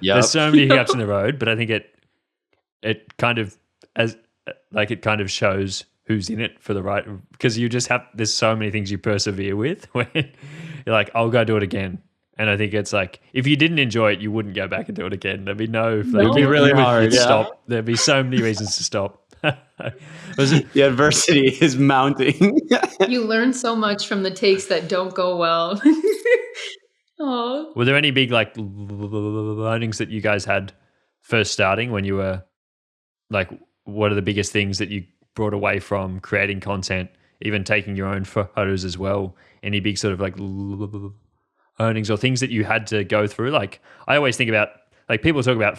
C: Yep.
A: There's so many hiccups in the road, but I think it kind of it kind of shows who's in it for the right, because you just have, there's so many things you persevere with when you're like, I'll go do it again. And I think it's like, if you didn't enjoy it, you wouldn't go back and do it again. There'd be
C: It'd be really hard,
A: you'd
C: yeah.
A: stop. There'd be so many reasons to stop.
C: The adversity is mounting.
B: You learn so much from the takes that don't go well. Oh,
A: Were there any big like learnings that you guys had first starting when you were like, what are the biggest things that you brought away from creating content, even taking your own photos as well? Any big sort of like learnings or things that you had to go through? Like I always think about, like people talk about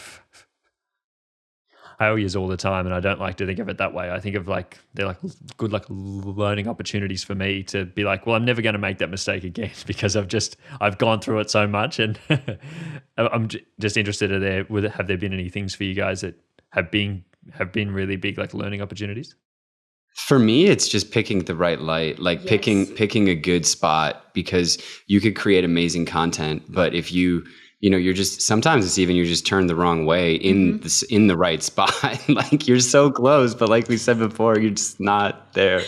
A: failures all the time, and I don't like to think of it that way. I think of like, they're like good like learning opportunities for me to be like, well, I'm never going to make that mistake again because I've gone through it so much. And I'm just interested in have there been any things for you guys that have been really big like learning opportunities?
C: For me, it's just picking the right light, like
B: Yes.
C: picking a good spot, because you could create amazing content, but if you're just, sometimes it's even, you're just turned the wrong way in the right spot. Like you're so close, but like we said before, you're just not there.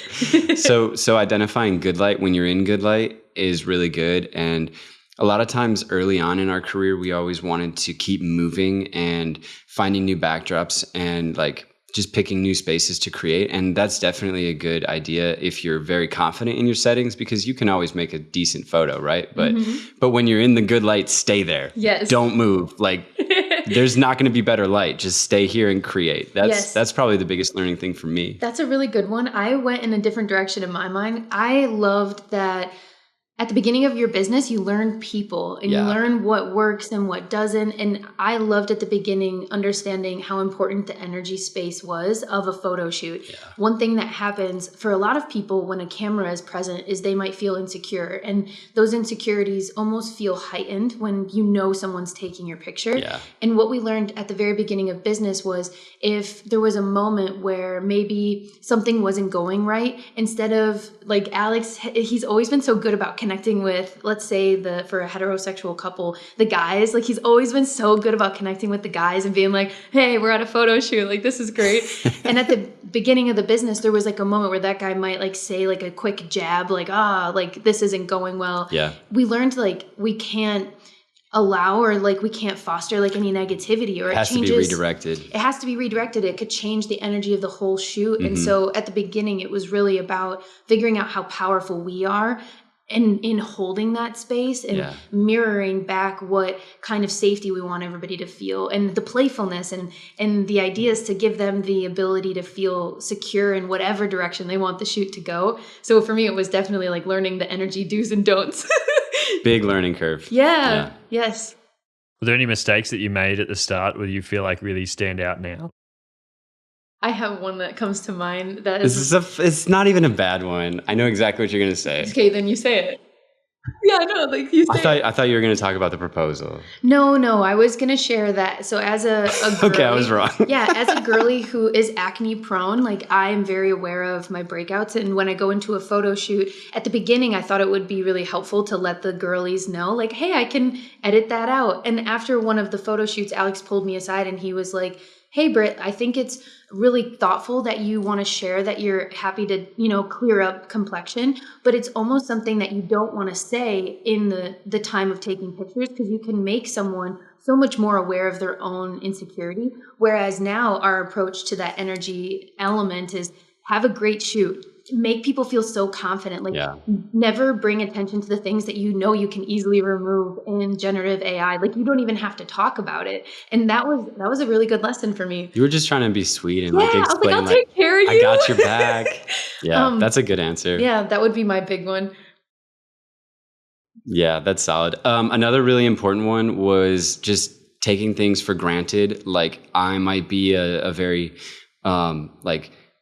C: So identifying good light when you're in good light is really good. And a lot of times early on in our career, we always wanted to keep moving and finding new backdrops and like just picking new spaces to create. And that's definitely a good idea if you're very confident in your settings, because you can always make a decent photo, right? But when you're in the good light, stay there.
B: Yes.
C: Don't move. Like there's not going to be better light. Just stay here and create. That's probably the biggest learning thing for me.
B: That's a really good one. I went in a different direction in my mind. I loved that at the beginning of your business, you learn people and you learn what works and what doesn't. And I loved at the beginning understanding how important the energy space was of a photo shoot. Yeah. One thing that happens for a lot of people when a camera is present is they might feel insecure. And those insecurities almost feel heightened when you know someone's taking your picture.
C: Yeah.
B: And what we learned at the very beginning of business was if there was a moment where maybe something wasn't going right, instead of like Alex, he's always been so good about connecting with, let's say for a heterosexual couple, the guys, like he's always been so good about connecting with the guys and being like, hey, we're at a photo shoot. Like, this is great. And at the beginning of the business, there was like a moment where that guy might like say like a quick jab, like, like this isn't going well.
C: Yeah.
B: We learned like we can't allow or like we can't foster like any negativity, or it
C: has
B: changes.
C: to be redirected.
B: It has to be redirected. It could change the energy of the whole shoot. And so at the beginning, it was really about figuring out how powerful we are and in holding that space and mirroring back what kind of safety we want everybody to feel, and the playfulness and the idea is to give them the ability to feel secure in whatever direction they want the shoot to go. So for me, it was definitely like learning the energy do's and don'ts.
C: Big learning curve.
B: Yeah. Yes.
A: Were there any mistakes that you made at the start where you feel like really stand out now?
B: I have one that comes to mind that is...
C: It's not even a bad one. I know exactly what you're going to say.
B: Okay, then you say it. Yeah, I know. Like you say
C: I thought you were going to talk about the proposal.
B: No, I was going to share that. So as a girly,
C: okay, I was wrong.
B: Yeah, as a girly who is acne prone, like I am very aware of my breakouts. And when I go into a photo shoot, at the beginning, I thought it would be really helpful to let the girlies know, like, hey, I can edit that out. And after one of the photo shoots, Alex pulled me aside and he was like, hey, Britt, I think it's really thoughtful that you want to share that you're happy to, clear up complexion, but it's almost something that you don't want to say in the time of taking pictures, because you can make someone so much more aware of their own insecurity. Whereas now our approach to that energy element is have a great shoot. Make people feel so confident. Like never bring attention to the things that you can easily remove in generative AI. Like you don't even have to talk about it. And that was a really good lesson for me.
C: You were just trying to be sweet and like
B: I was
C: explain,
B: I'll take care of you.
C: I got your back. Yeah, that's a good answer.
B: Yeah, that would be my big one.
C: Yeah, that's solid. Another really important one was just taking things for granted. Like I might be a very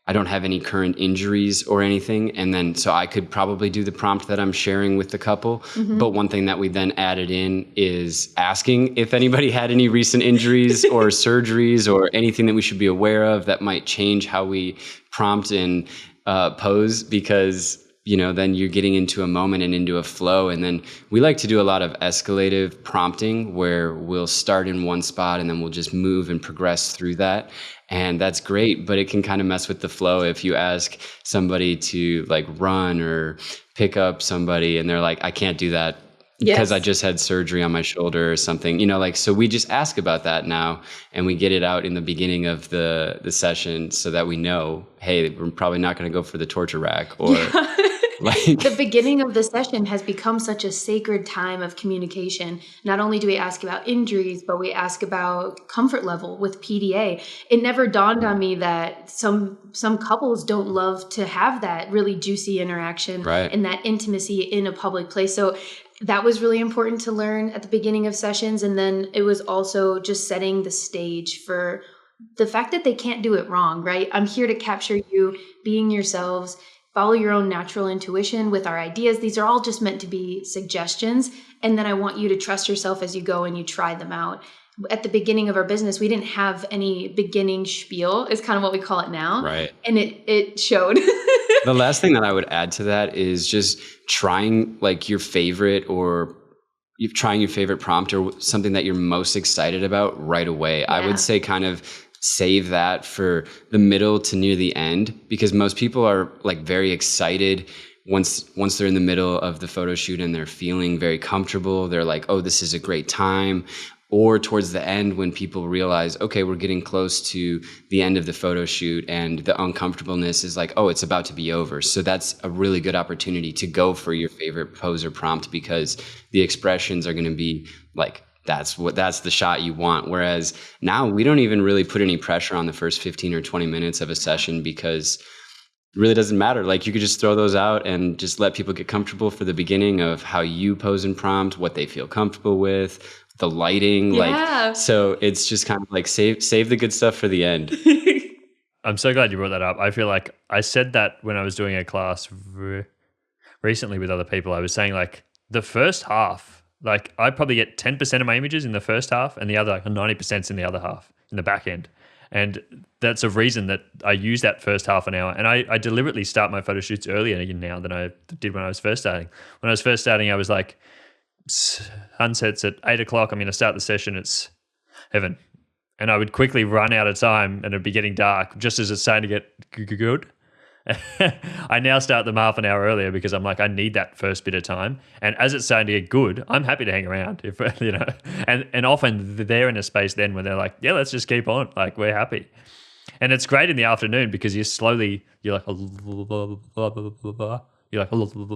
C: I don't have any current injuries or anything. And then, so I could probably do the prompt that I'm sharing with the couple. But one thing that we then added in is asking if anybody had any recent injuries or surgeries or anything that we should be aware of that might change how we prompt and pose, because then you're getting into a moment and into a flow. And then we like to do a lot of escalative prompting where we'll start in one spot and then we'll just move and progress through that. And that's great, but it can kind of mess with the flow if you ask somebody to like run or pick up somebody and they're like, I can't do that because I just had surgery on my shoulder or something, so we just ask about that now and we get it out in the beginning of the session so that we know, hey, we're probably not going to go for the torture rack or
B: the beginning of the session has become such a sacred time of communication. Not only do we ask about injuries, but we ask about comfort level with PDA. It never dawned on me that some couples don't love to have that really juicy interaction and that intimacy in a public place. So that was really important to learn at the beginning of sessions. And then it was also just setting the stage for the fact that they can't do it wrong, right? I'm here to capture you being yourselves. Follow your own natural intuition with our ideas. These are all just meant to be suggestions. And then I want you to trust yourself as you go and you try them out. At the beginning of our business, we didn't have any beginning spiel, is kind of what we call it now.
C: Right.
B: And it showed.
C: The last thing that I would add to that is just trying like your favorite prompt or something that you're most excited about right away. Yeah. I would say kind of save that for the middle to near the end, because most people are like very excited once they're in the middle of the photo shoot and they're feeling very comfortable. They're like, oh, this is a great time. Or towards the end when people realize, okay, we're getting close to the end of the photo shoot and the uncomfortableness is like, oh, it's about to be over. So that's a really good opportunity to go for your favorite pose or prompt, because the expressions are going to be like, that's the shot you want. Whereas now we don't even really put any pressure on the first 15 or 20 minutes of a session, because it really doesn't matter. Like you could just throw those out and just let people get comfortable for the beginning of how you pose and prompt, what they feel comfortable with, the lighting. Like, so it's just kind of like save the good stuff for the end.
A: I'm so glad you brought that up. I feel like I said that when I was doing a class recently with other people. I was saying like the first half, like I probably get 10% of my images in the first half and the other like 90% in the other half in the back end. And that's a reason that I use that first half an hour. And I deliberately start my photo shoots earlier now than I did when I was first starting. When I was first starting, I was like, sunsets at 8 o'clock. I'm going to start the session. It's heaven. And I would quickly run out of time and it'd be getting dark just as it's starting to get good. I now start them half an hour earlier because I'm like, I need that first bit of time. And as it's starting to get good, I'm happy to hang around, if and often they're in a space then where they're like, yeah, let's just keep on. Like we're happy. And it's great in the afternoon because you're like,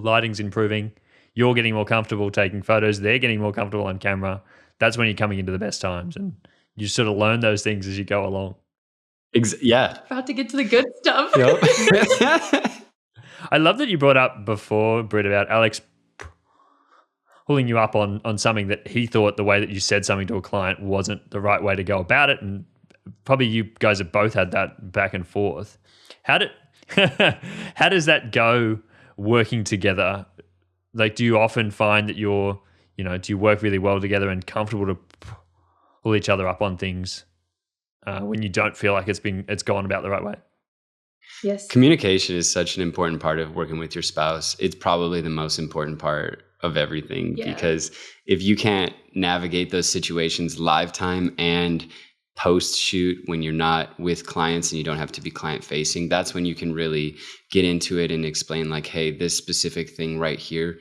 A: lighting's improving. You're getting more comfortable taking photos. They're getting more comfortable on camera. That's when you're coming into the best times. And you sort of learn those things as you go along.
C: Yeah.
B: About to get to the good stuff.
C: Yep.
A: I love that you brought up before, Britt, about Alex pulling you up on something that he thought the way that you said something to a client wasn't the right way to go about it. And probably you guys have both had that back and forth. How does that go working together? Like, do you often find that do you work really well together and comfortable to pull each other up on things when you don't feel like it's gone about the right way?
B: Yes.
C: Communication is such an important part of working with your spouse. It's probably the most important part of everything, because if you can't navigate those situations live time and post shoot when you're not with clients and you don't have to be client facing, that's when you can really get into it and explain like, hey, this specific thing right here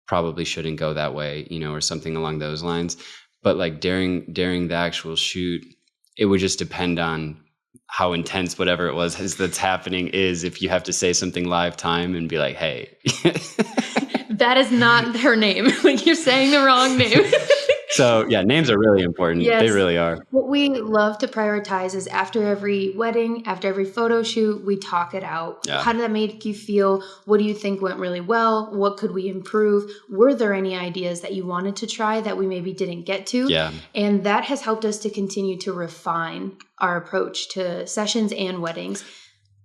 C: probably shouldn't go that way, or something along those lines. But like during the actual shoot, it would just depend on how intense whatever it was that's happening is. If you have to say something live time and be like, hey.
B: That is not her name. Like you're saying the wrong name.
C: So yeah, names are really important. Yes. They really are.
B: What we love to prioritize is after every wedding, after every photo shoot, we talk it out. Yeah. How did that make you feel? What do you think went really well? What could we improve? Were there any ideas that you wanted to try that we maybe didn't get to?
C: Yeah.
B: And that has helped us to continue to refine our approach to sessions and weddings.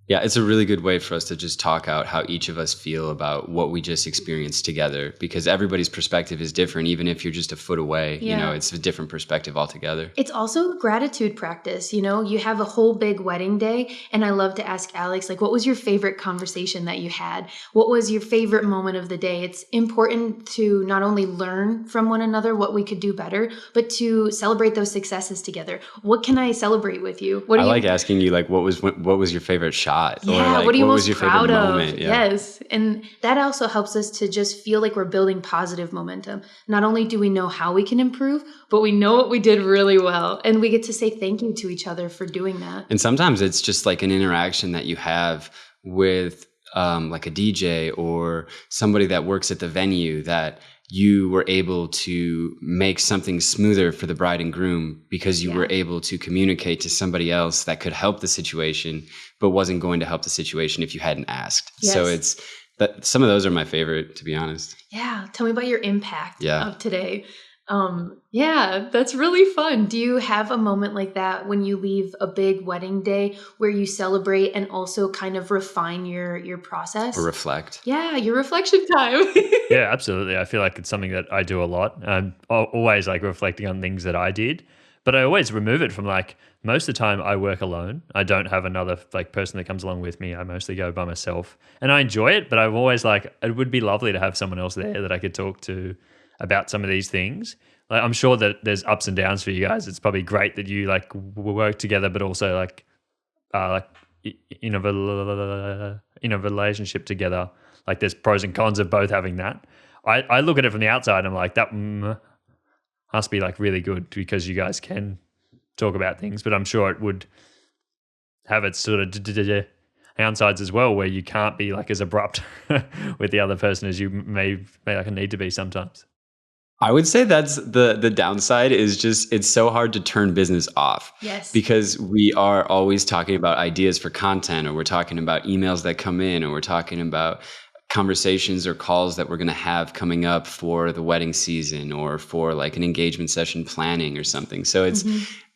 C: Yeah, it's a really good way for us to just talk out how each of us feel about what we just experienced together, because everybody's perspective is different. Even if you're just a foot away, it's a different perspective altogether.
B: It's also a gratitude practice. You have a whole big wedding day, and I love to ask Alex, like, what was your favorite conversation that you had? What was your favorite moment of the day? It's important to not only learn from one another what we could do better, but to celebrate those successes together. What can I celebrate with you?
C: I like asking you, like, what was your favorite shot?
B: Yeah,
C: or like,
B: what are you
C: what
B: most
C: was your
B: proud
C: favorite
B: of?
C: moment? Yeah.
B: Yes. And that also helps us to just feel like we're building positive momentum. Not only do we know how we can improve, but we know what we did really well. And we get to say thank you to each other for doing that.
C: And sometimes it's just like an interaction that you have with like a DJ or somebody that works at the venue, that you were able to make something smoother for the bride and groom because you were able to communicate to somebody else that could help the situation, but wasn't going to help the situation if you hadn't asked.
B: Yes.
C: So some of those are my favorite, to be honest.
B: Yeah. Tell me about your impact of today. Yeah, that's really fun. Do you have a moment like that when you leave a big wedding day where you celebrate and also kind of refine your process?
C: Or reflect.
B: Yeah, your reflection time.
A: Yeah, absolutely. I feel like it's something that I do a lot. I'm always like reflecting on things that I did, but I always remove it from, like, most of the time I work alone. I don't have another like person that comes along with me. I mostly go by myself, and I enjoy it, but I'm always like, it would be lovely to have someone else there that I could talk to about some of these things. Like, I'm sure that there's ups and downs for you guys. It's probably great that you like work together, but also like in a relationship together. Like, there's pros and cons of both having that. I look at it from the outside and I'm like, that must be like really good because you guys can talk about things, but I'm sure it would have its sort of downsides as well, where you can't be like as abrupt with the other person as you may like need to be sometimes.
C: I would say that's the downside, is just it's so hard to turn business off.
B: Yes.
C: Because we are always talking about ideas for content, or we're talking about emails that come in, or we're talking about conversations or calls that we're going to have coming up for the wedding season or for like an engagement session planning or something. So it's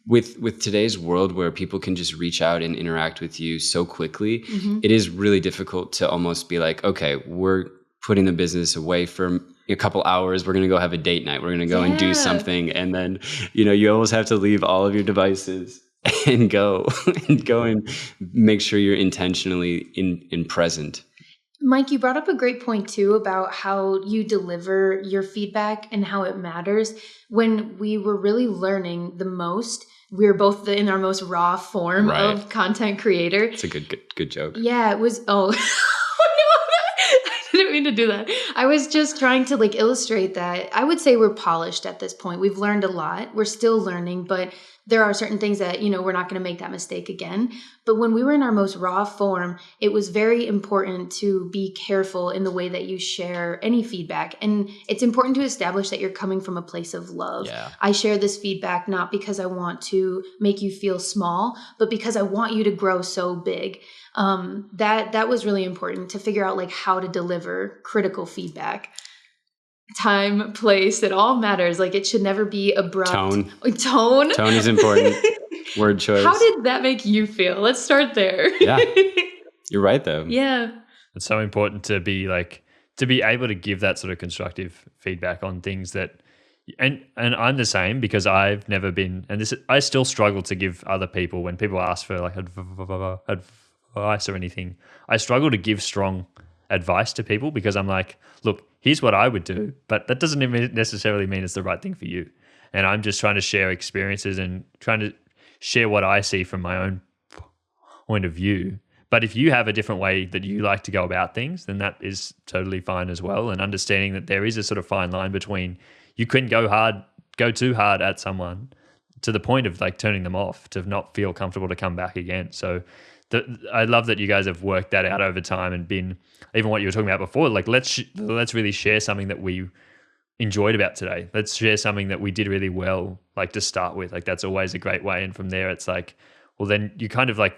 C: with today's world where people can just reach out and interact with you so quickly, it is really difficult to almost be like, okay, we're putting the business away for a couple hours. We're going to go have a date night. We're going to go and do something. And then, you always have to leave all of your devices and go and make sure you're intentionally in present.
B: Mike, you brought up a great point too about how you deliver your feedback and how it matters. When we were really learning the most, we were both in our most raw form of content creator.
C: It's a good joke.
B: Yeah, it was. Oh, I didn't mean to do that. I was just trying to like illustrate that I would say we're polished at this point. We've learned a lot. We're still learning, but there are certain things that, we're not going to make that mistake again. But when we were in our most raw form, it was very important to be careful in the way that you share any feedback. And it's important to establish that you're coming from a place of love.
C: Yeah.
B: I share this feedback not because I want to make you feel small, but because I want you to grow so big. That was really important to figure out like how to deliver critical feedback. Time, place, it all matters. Like, it should never be abrupt.
C: Tone
B: Tone
C: is important. Word choice.
B: How did that make you feel? Let's start there.
C: Yeah, you're right though.
B: Yeah,
A: it's so important to be able to give that sort of constructive feedback on things that, and I'm the same, because I've never been, and I still struggle to give other people, when people ask for like advice or anything, I struggle to give strong advice to people, because I'm like, look, here's what I would do, but that doesn't even necessarily mean it's the right thing for you. And I'm just trying to share experiences and trying to share what I see from my own point of view. But if you have a different way that you like to go about things, then that is totally fine as well. And understanding that there is a sort of fine line between, you couldn't go too hard at someone to the point of like turning them off, to not feel comfortable to come back again. So I love that you guys have worked that out over time and been, even what you were talking about before, like let's really share something that we enjoyed about today. Let's share something that we did really well, like to start with. Like, that's always a great way. And from there, it's like, well, then you kind of like,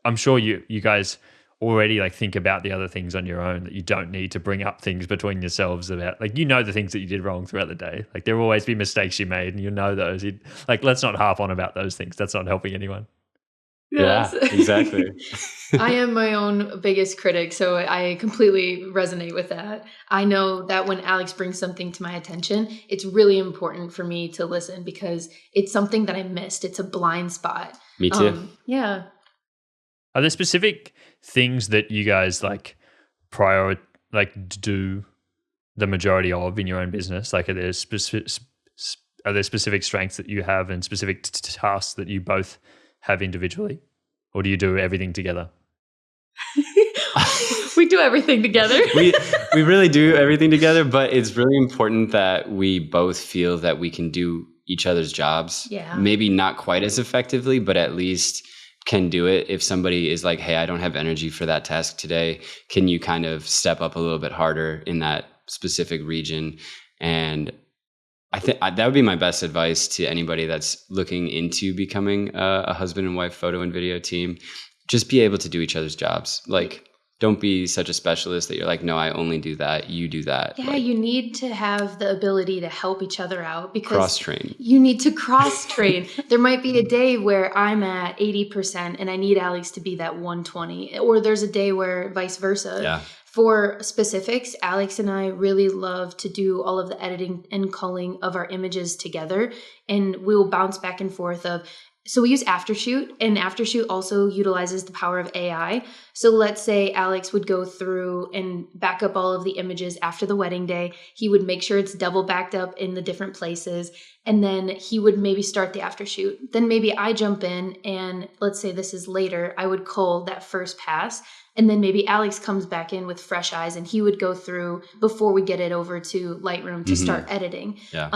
A: I'm sure you guys already like think about the other things on your own, that you don't need to bring up things between yourselves about, like, the things that you did wrong throughout the day. Like, there will always be mistakes you made, and those. Like, let's not harp on about those things. That's not helping anyone.
C: Yeah, exactly.
B: I am my own biggest critic, so I completely resonate with that. I know that when Alex brings something to my attention, it's really important for me to listen because it's something that I missed. It's a blind spot.
C: Me too.
B: Yeah.
A: Are there specific things that you guys do the majority of in your own business? Like, are there specific strengths that you have and specific tasks that you both have individually, or do you do everything together?
B: We do everything together.
C: we really do everything together, but it's really important that we both feel that we can do each other's jobs.
B: Yeah.
C: Maybe not quite as effectively, but at least can do it. If somebody is like, hey, I don't have energy for that task today, can you kind of step up a little bit harder in that specific region? And I think that would be my best advice to anybody that's looking into becoming a husband and wife photo and video team. Just be able to do each other's jobs. Like, don't be such a specialist that you're like, no, I only do that. You do that.
B: Yeah, you need to have the ability to help each other out because
C: cross-train.
B: You need to cross-train. There might be a day where I'm at 80% and I need Alex to be that 120, or there's a day where vice versa.
C: Yeah.
B: For specifics, Alex and I really love to do all of the editing and culling of our images together, and we will bounce back and forth of. So we use Aftershoot, and Aftershoot also utilizes the power of AI. So let's say Alex would go through and back up all of the images after the wedding day. He would make sure it's double backed up in the different places, and then he would maybe start the Aftershoot. Then maybe I jump in, and let's say this is later, I would cull that first pass. And then maybe Alex comes back in with fresh eyes and he would go through before we get it over to Lightroom to start editing.
C: Yeah.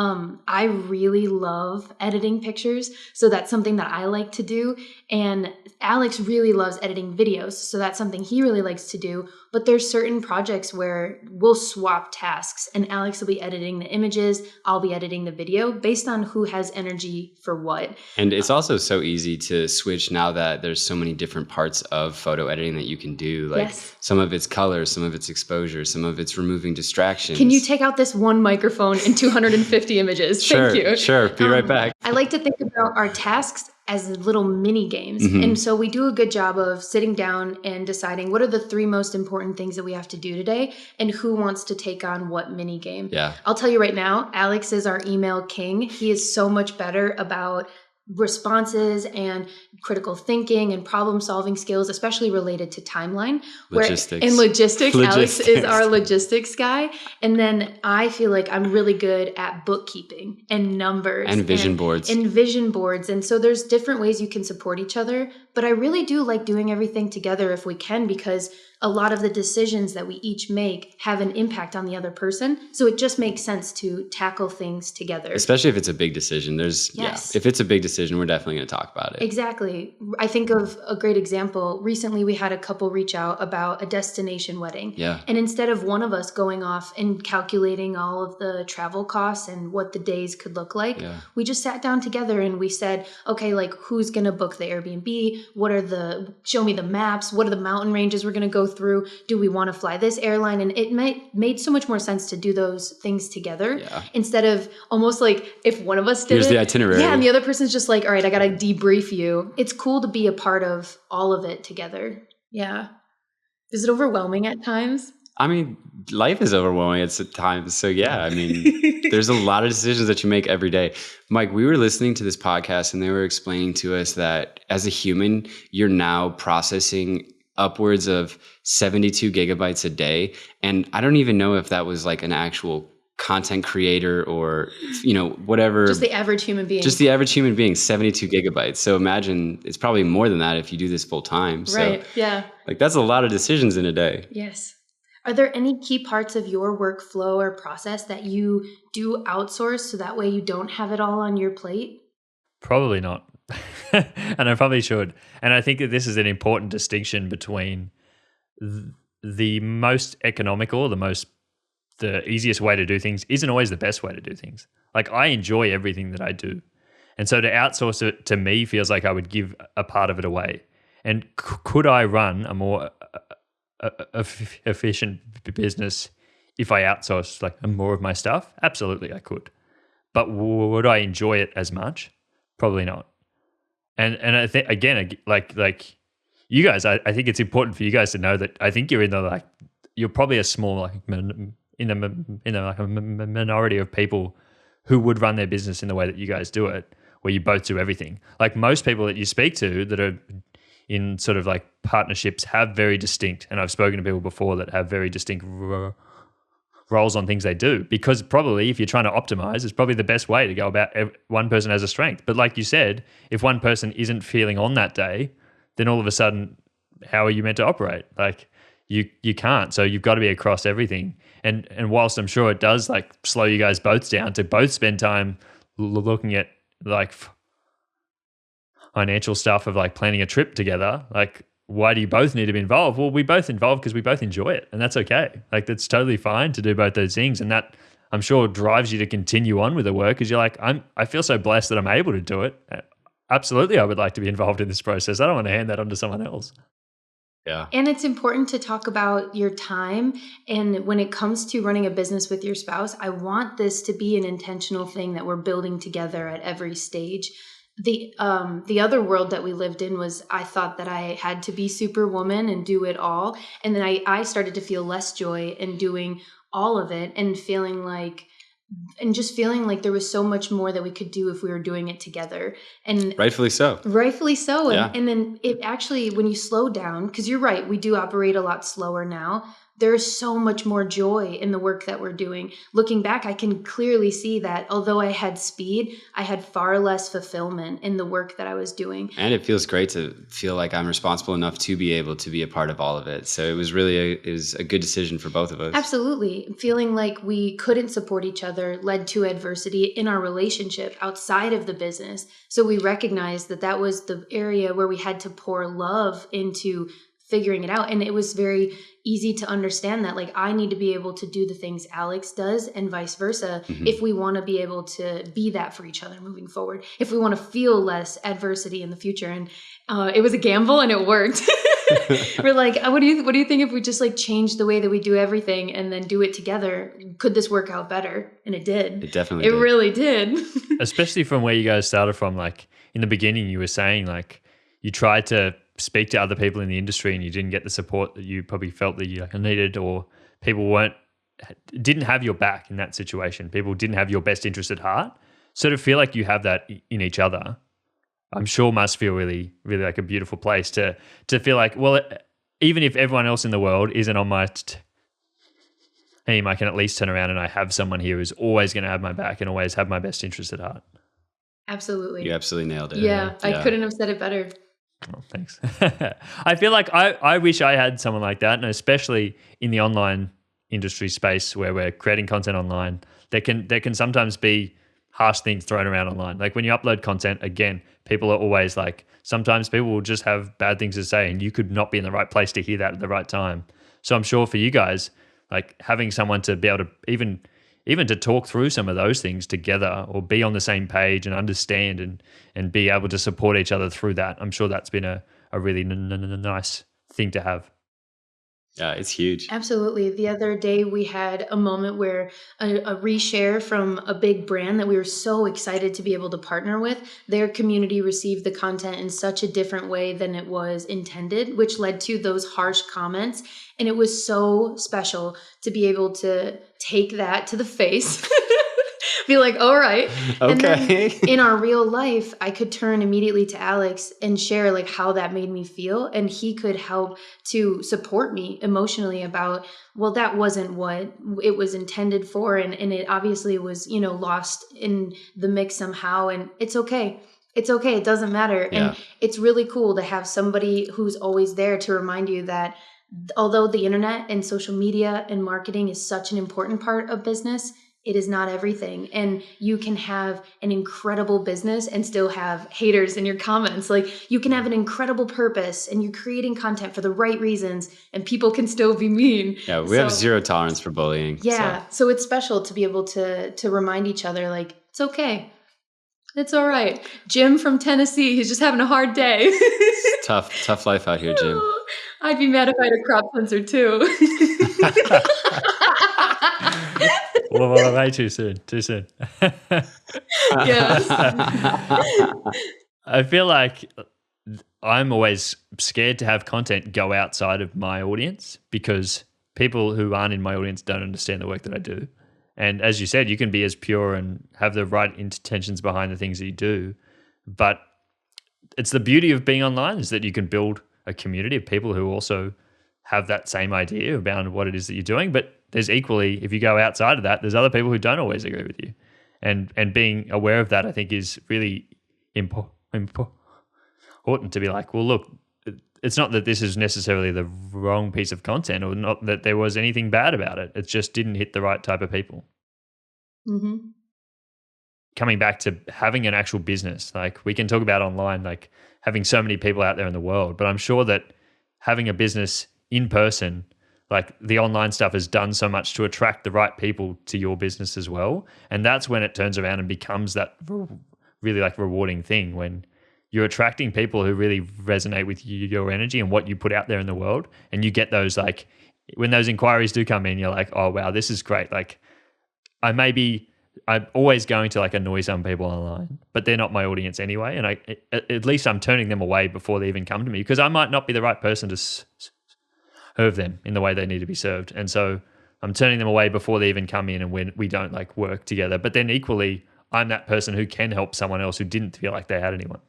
B: I really love editing pictures. So that's something that I like to do. And Alex really loves editing videos. So that's something he really likes to do. But there's certain projects where we'll swap tasks and Alex will be editing the images. I'll be editing the video based on who has energy for what.
C: And it's also so easy to switch now that there's so many different parts of photo editing that you can do. Like some of it's color, some of it's exposure, some of it's removing distractions.
B: Can you take out this one microphone and 250 images?
C: Sure,
B: Thank you.
C: Sure. Be right back.
B: I like to think about our tasks as little mini games. And so we do a good job of sitting down and deciding what are the 3 most important things that we have to do today and who wants to take on what mini game.
C: Yeah.
B: I'll tell you right now, Alex is our email king. He is so much better about responses and critical thinking and problem solving skills, especially related to timeline.
C: Logistics.
B: In logistics, Alex is our logistics guy. And then I feel like I'm really good at bookkeeping and numbers.
C: And vision boards.
B: And vision boards. And so there's different ways you can support each other. But I really do like doing everything together if we can, because a lot of the decisions that we each make have an impact on the other person. So it just makes sense to tackle things together.
C: Especially if it's a big decision. If it's a big decision, we're definitely going to talk about it.
B: Exactly. I think of a great example. Recently, we had a couple reach out about a destination wedding.
C: Yeah.
B: And instead of one of us going off and calculating all of the travel costs and what the days could look like, we just sat down together and we said, okay, like who's going to book the Airbnb? Show me the maps. What are the mountain ranges we're going to go through? Do we want to fly this airline? And it made so much more sense to do those things together instead of almost like if one of us did
C: Here's the itinerary.
B: Yeah, and the other person's just like, all right, I got to debrief you. It's cool to be a part of all of it together. Yeah. Is it overwhelming at times?
C: I mean, life is overwhelming at times. So yeah, I mean, there's a lot of decisions that you make every day. Mike, we were listening to this podcast and they were explaining to us that as a human, you're now processing upwards of 72 gigabytes a day. And I don't even know if that was like an actual content creator or, whatever.
B: Just the average human being.
C: Just the average human being, 72 gigabytes. So imagine it's probably more than that if you do this full time.
B: Right.
C: So,
B: yeah.
C: Like that's a lot of decisions in a day.
B: Yes. Are there any key parts of your workflow or process that you do outsource so that way you don't have it all on your plate?
A: Probably not. And I probably should. And I think that this is an important distinction between the most economical, the easiest way to do things isn't always the best way to do things. Like I enjoy everything that I do. And so to outsource it to me feels like I would give a part of it away. And could I run a more efficient business if I outsourced like more of my stuff? Absolutely, I could. But would I enjoy it as much? Probably not. And I think again, like you guys, I think it's important for you guys to know that I think you're in the like you're probably a small like in a minority of people who would run their business in the way that you guys do it, where you both do everything. Like most people that you speak to that are in sort of like partnerships have very distinct, and I've spoken to people before that have very distinct roles on things they do, because probably if you're trying to optimize, it's probably the best way to go about one person has a strength. But like you said, if one person isn't feeling on that day, then all of a sudden, how are you meant to operate? Like you can't. So you've got to be across everything. And whilst I'm sure it does like slow you guys both down to both spend time looking at like financial stuff of like planning a trip together, like why do you both need to be involved? Well, we both involved because we both enjoy it, and that's okay. Like that's totally fine to do both those things, and that I'm sure drives you to continue on with the work because you're like, I feel so blessed that I'm able to do it. Absolutely, I would like to be involved in this process. I don't want to hand that on to someone else.
C: Yeah.
B: And it's important to talk about your time. And when it comes to running a business with your spouse, I want this to be an intentional thing that we're building together at every stage. The other world that we lived in was I thought that I had to be superwoman and do it all. And then I started to feel less joy in doing all of it and just feeling like there was so much more that we could do if we were doing it together. And
C: rightfully so.
B: Yeah. And then it actually, when you slow down, because you're right, we do operate a lot slower now. There's so much more joy in the work that we're doing. Looking back, I can clearly see that although I had speed, I had far less fulfillment in the work that I was doing.
C: And it feels great to feel like I'm responsible enough to be able to be a part of all of it. So it was really a good decision for both of us.
B: Absolutely. Feeling like we couldn't support each other led to adversity in our relationship outside of the business. So we recognized that that was the area where we had to pour love into figuring it out. And it was very easy to understand that like I need to be able to do the things Alex does and vice versa if we want to be able to be that for each other moving forward, if we want to feel less adversity in the future. And it was a gamble and it worked. We're like, what do you think if we just like change the way that we do everything and then do it together? Could this work out better? And it did.
C: It definitely did.
B: It really did.
A: Especially from where you guys started from. Like in the beginning, you were saying like you tried to speak to other people in the industry and you didn't get the support that you probably felt that you needed, or people didn't have your back in that situation. People didn't have your best interest at heart. So to feel like you have that in each other, I'm sure must feel really, really like a beautiful place to feel like, well, even if everyone else in the world isn't on my team, I can at least turn around and I have someone here who's always going to have my back and always have my best interest at heart.
B: Absolutely.
C: You absolutely nailed it.
B: Yeah. I couldn't have said it better.
A: Oh, thanks. I feel like I wish I had someone like that, and especially in the online industry space where we're creating content online, there can sometimes be harsh things thrown around online. Like when you upload content, again, people are always like, sometimes people will just have bad things to say and you could not be in the right place to hear that at the right time. So I'm sure for you guys, like having someone to be able to even to talk through some of those things together or be on the same page and understand and be able to support each other through that. I'm sure that's been a really nice thing to have.
C: Yeah, it's huge.
B: Absolutely. The other day we had a moment where a reshare from a big brand that we were so excited to be able to partner with, their community received the content in such a different way than it was intended, which led to those harsh comments. And it was so special to be able to take that to the face. Be like, all right.
C: Okay.
B: And then in our real life, I could turn immediately to Alex and share like how that made me feel. And he could help to support me emotionally about, well, that wasn't what it was intended for. And it obviously was, lost in the mix somehow. And it's okay. It's okay. It doesn't matter.
C: Yeah.
B: And it's really cool to have somebody who's always there to remind you that although the internet and social media and marketing is such an important part of business, it is not everything. And you can have an incredible business and still have haters in your comments. Like you can have an incredible purpose and you're creating content for the right reasons and people can still be mean.
C: Yeah, we have zero tolerance for bullying.
B: Yeah. So it's special to be able to remind each other like, it's okay. It's all right. Jim from Tennessee, he's just having a hard day.
C: Tough life out here, Jim.
B: I'd be mad if I had a crop sensor too.
A: Well, way too soon.
B: Yes.
A: I feel like I'm always scared to have content go outside of my audience because people who aren't in my audience don't understand the work that I do. And as you said, you can be as pure and have the right intentions behind the things that you do. But it's the beauty of being online is that you can build a community of people who also have that same idea about what it is that you're doing. But there's equally, if you go outside of that, there's other people who don't always agree with you. And being aware of that, I think, is really important to be like, well, look, it's not that this is necessarily the wrong piece of content or not that there was anything bad about it. It just didn't hit the right type of people.
B: Mm-hmm.
A: Coming back to having an actual business, like we can talk about online, like having so many people out there in the world, but I'm sure that having a business in person, like the online stuff has done so much to attract the right people to your business as well. And that's when it turns around and becomes that really like rewarding thing when you're attracting people who really resonate with your energy and what you put out there in the world. And you get those, like when those inquiries do come in, you're like, oh, wow, this is great. Like I'm always going to like annoy some people online, but they're not my audience anyway. And at least I'm turning them away before they even come to me because I might not be the right person to serve them in the way they need to be served. And so I'm turning them away before they even come in and when we don't like work together. But then equally, I'm that person who can help someone else who didn't feel like they had anyone.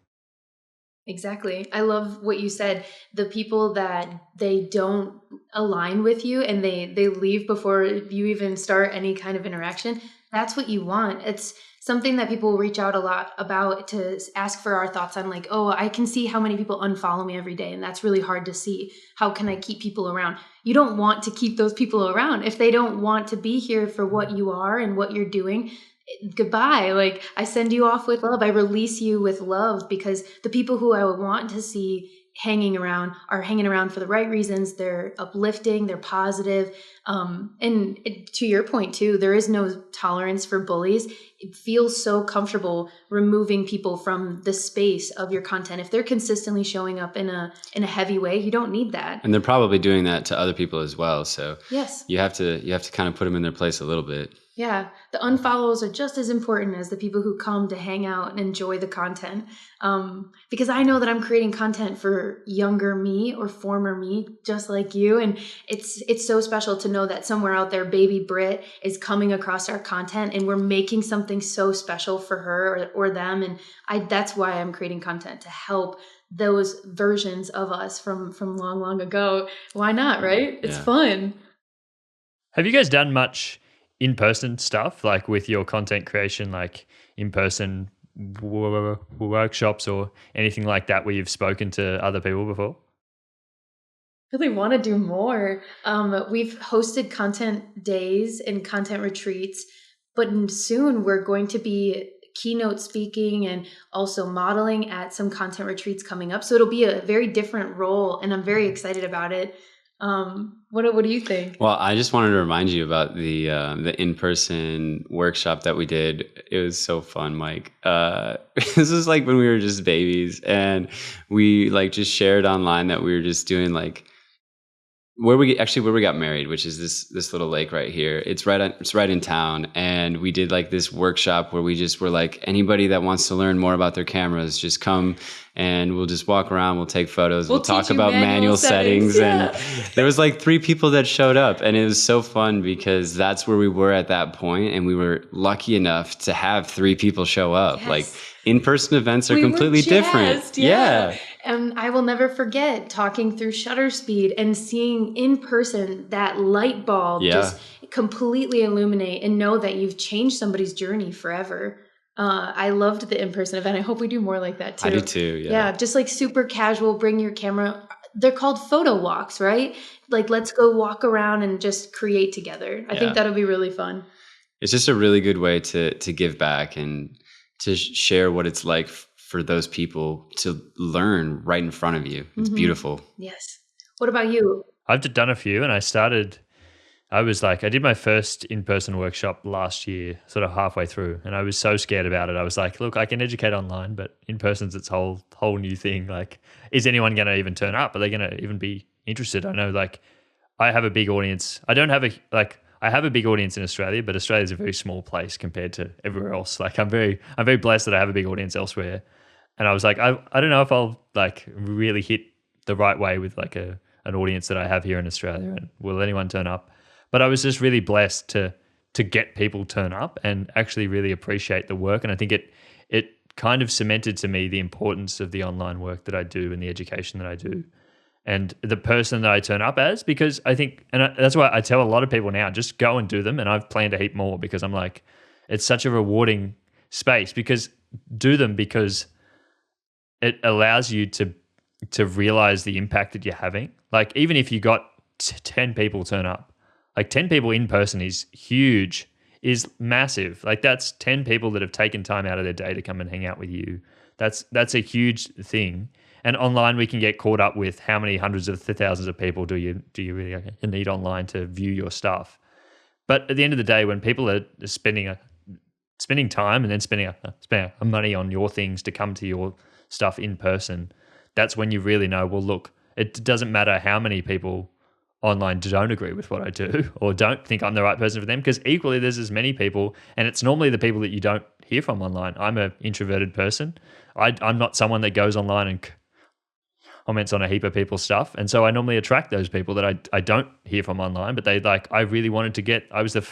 B: Exactly. I love what you said. The people that they don't align with you and they leave before you even start any kind of interaction, that's what you want. It's something that people reach out a lot about to ask for our thoughts on, like, oh, I can see how many people unfollow me every day and that's really hard to see. How can I keep people around? You don't want to keep those people around. If they don't want to be here for what you are and what you're doing, goodbye. Like, I send you off with love. I release you with love because the people who I would want to see hanging around are hanging around for the right reasons. They're uplifting, they're positive. To your point too, there is no tolerance for bullies. It feels so comfortable removing people from the space of your content. If they're consistently showing up in a heavy way, you don't need that.
C: And they're probably doing that to other people as well. So
B: yes,
C: you have to kind of put them in their place a little bit.
B: Yeah, the unfollows are just as important as the people who come to hang out and enjoy the content. Because I know that I'm creating content for younger me or former me, just like you. And it's so special to know that somewhere out there, baby Britt is coming across our content and we're making something so special for her or them. And that's why I'm creating content, to help those versions of us from long, long ago. Why not, right? It's fun.
A: Have you guys done much in-person stuff, like with your content creation, like in-person workshops or anything like that where you've spoken to other people before?
B: Really want to do more. We've hosted content days and content retreats, but soon we're going to be keynote speaking and also modeling at some content retreats coming up. So it'll be a very different role and I'm very excited about it. What do you think?
C: Well, I just wanted to remind you about the in-person workshop that we did. It was so fun, Mike. This was like when we were just babies and we like just shared online that we were just doing like where we got married, which is this little lake right here. It's right in town. And we did like this workshop where we just were like, anybody that wants to learn more about their cameras, just come and we'll just walk around. We'll take photos. We'll talk about manual settings.
B: Yeah.
C: And there was like 3 people that showed up and it was so fun because that's where we were at that point. And we were lucky enough to have 3 people show up. Yes. Like in-person events are completely different. Yeah.
B: And I will never forget talking through shutter speed and seeing in person that light bulb just completely illuminate and know that you've changed somebody's journey forever. I loved the in-person event. I hope we do more like that too.
C: I do too.
B: Yeah. Just like super casual, bring your camera. They're called photo walks, right? Like, let's go walk around and just create together. I think that'll be really fun. It's
C: just a really good way to give back and to share what it's like for those people to learn right in front of you. It's beautiful.
B: Yes. What about you?
A: I've done a few and I did my first in-person workshop last year, sort of halfway through, and I was so scared about it. I was like, look, I can educate online, but in-person's its whole new thing. Like, is anyone going to even turn up? Are they going to even be interested? I know, like, I have a big audience. I have a big audience in Australia, but Australia's a very small place compared to everywhere else. Like, I'm very blessed that I have a big audience elsewhere. And I was like, I don't know if I'll like really hit the right way with like an audience that I have here in Australia, and will anyone turn up? But I was just really blessed to get people turn up and actually really appreciate the work. And I think it kind of cemented to me the importance of the online work that I do and the education that I do and the person that I turn up as, because I think, and that's why I tell a lot of people now, just go and do them. And I've planned a heap more because I'm like, it's such a rewarding space, because do them because it allows you to realize the impact that you're having. Like even if you got 10 people turn up, like 10 people in person is huge, is massive. Like that's 10 people that have taken time out of their day to come and hang out with you. That's a huge thing. And online we can get caught up with how many hundreds of thousands of people do you really need online to view your stuff. But at the end of the day, when people are spending time and then spending money on your things to come to your stuff in person, that's when you really know, well, look, it doesn't matter how many people online don't agree with what I do or don't think I'm the right person for them, because equally there's as many people, and it's normally the people that you don't hear from online. I'm an introverted person. I'm not someone that goes online and comments on a heap of people's stuff, and so I normally attract those people that I don't hear from online, but they like, I really wanted to get, I was the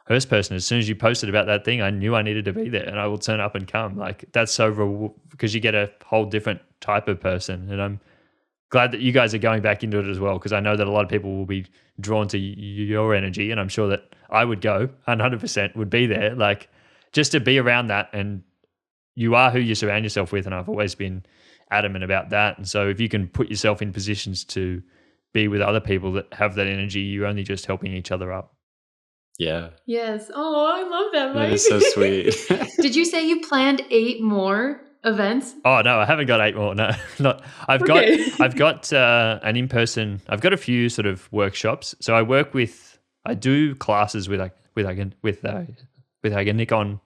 A: first person, as soon as you posted about that thing, I knew I needed to be there, and I will turn up and come. Like that's so because you get a whole different type of person, and I'm glad that you guys are going back into it as well, because I know that a lot of people will be drawn to your energy, and I'm sure that I would go 100% would be there, like just to be around that. And you are who you surround yourself with, and I've always been adamant about that. And so if you can put yourself in positions to be with other people that have that energy, you're only just helping each other up.
C: Yeah.
B: Yes. Oh, I love that, Mike.
C: That is so sweet.
B: Did you say you planned 8 more events?
A: Oh no, I haven't got 8 more. No, not. I've got an in-person. I've got a few sort of workshops. So I do classes with Nikon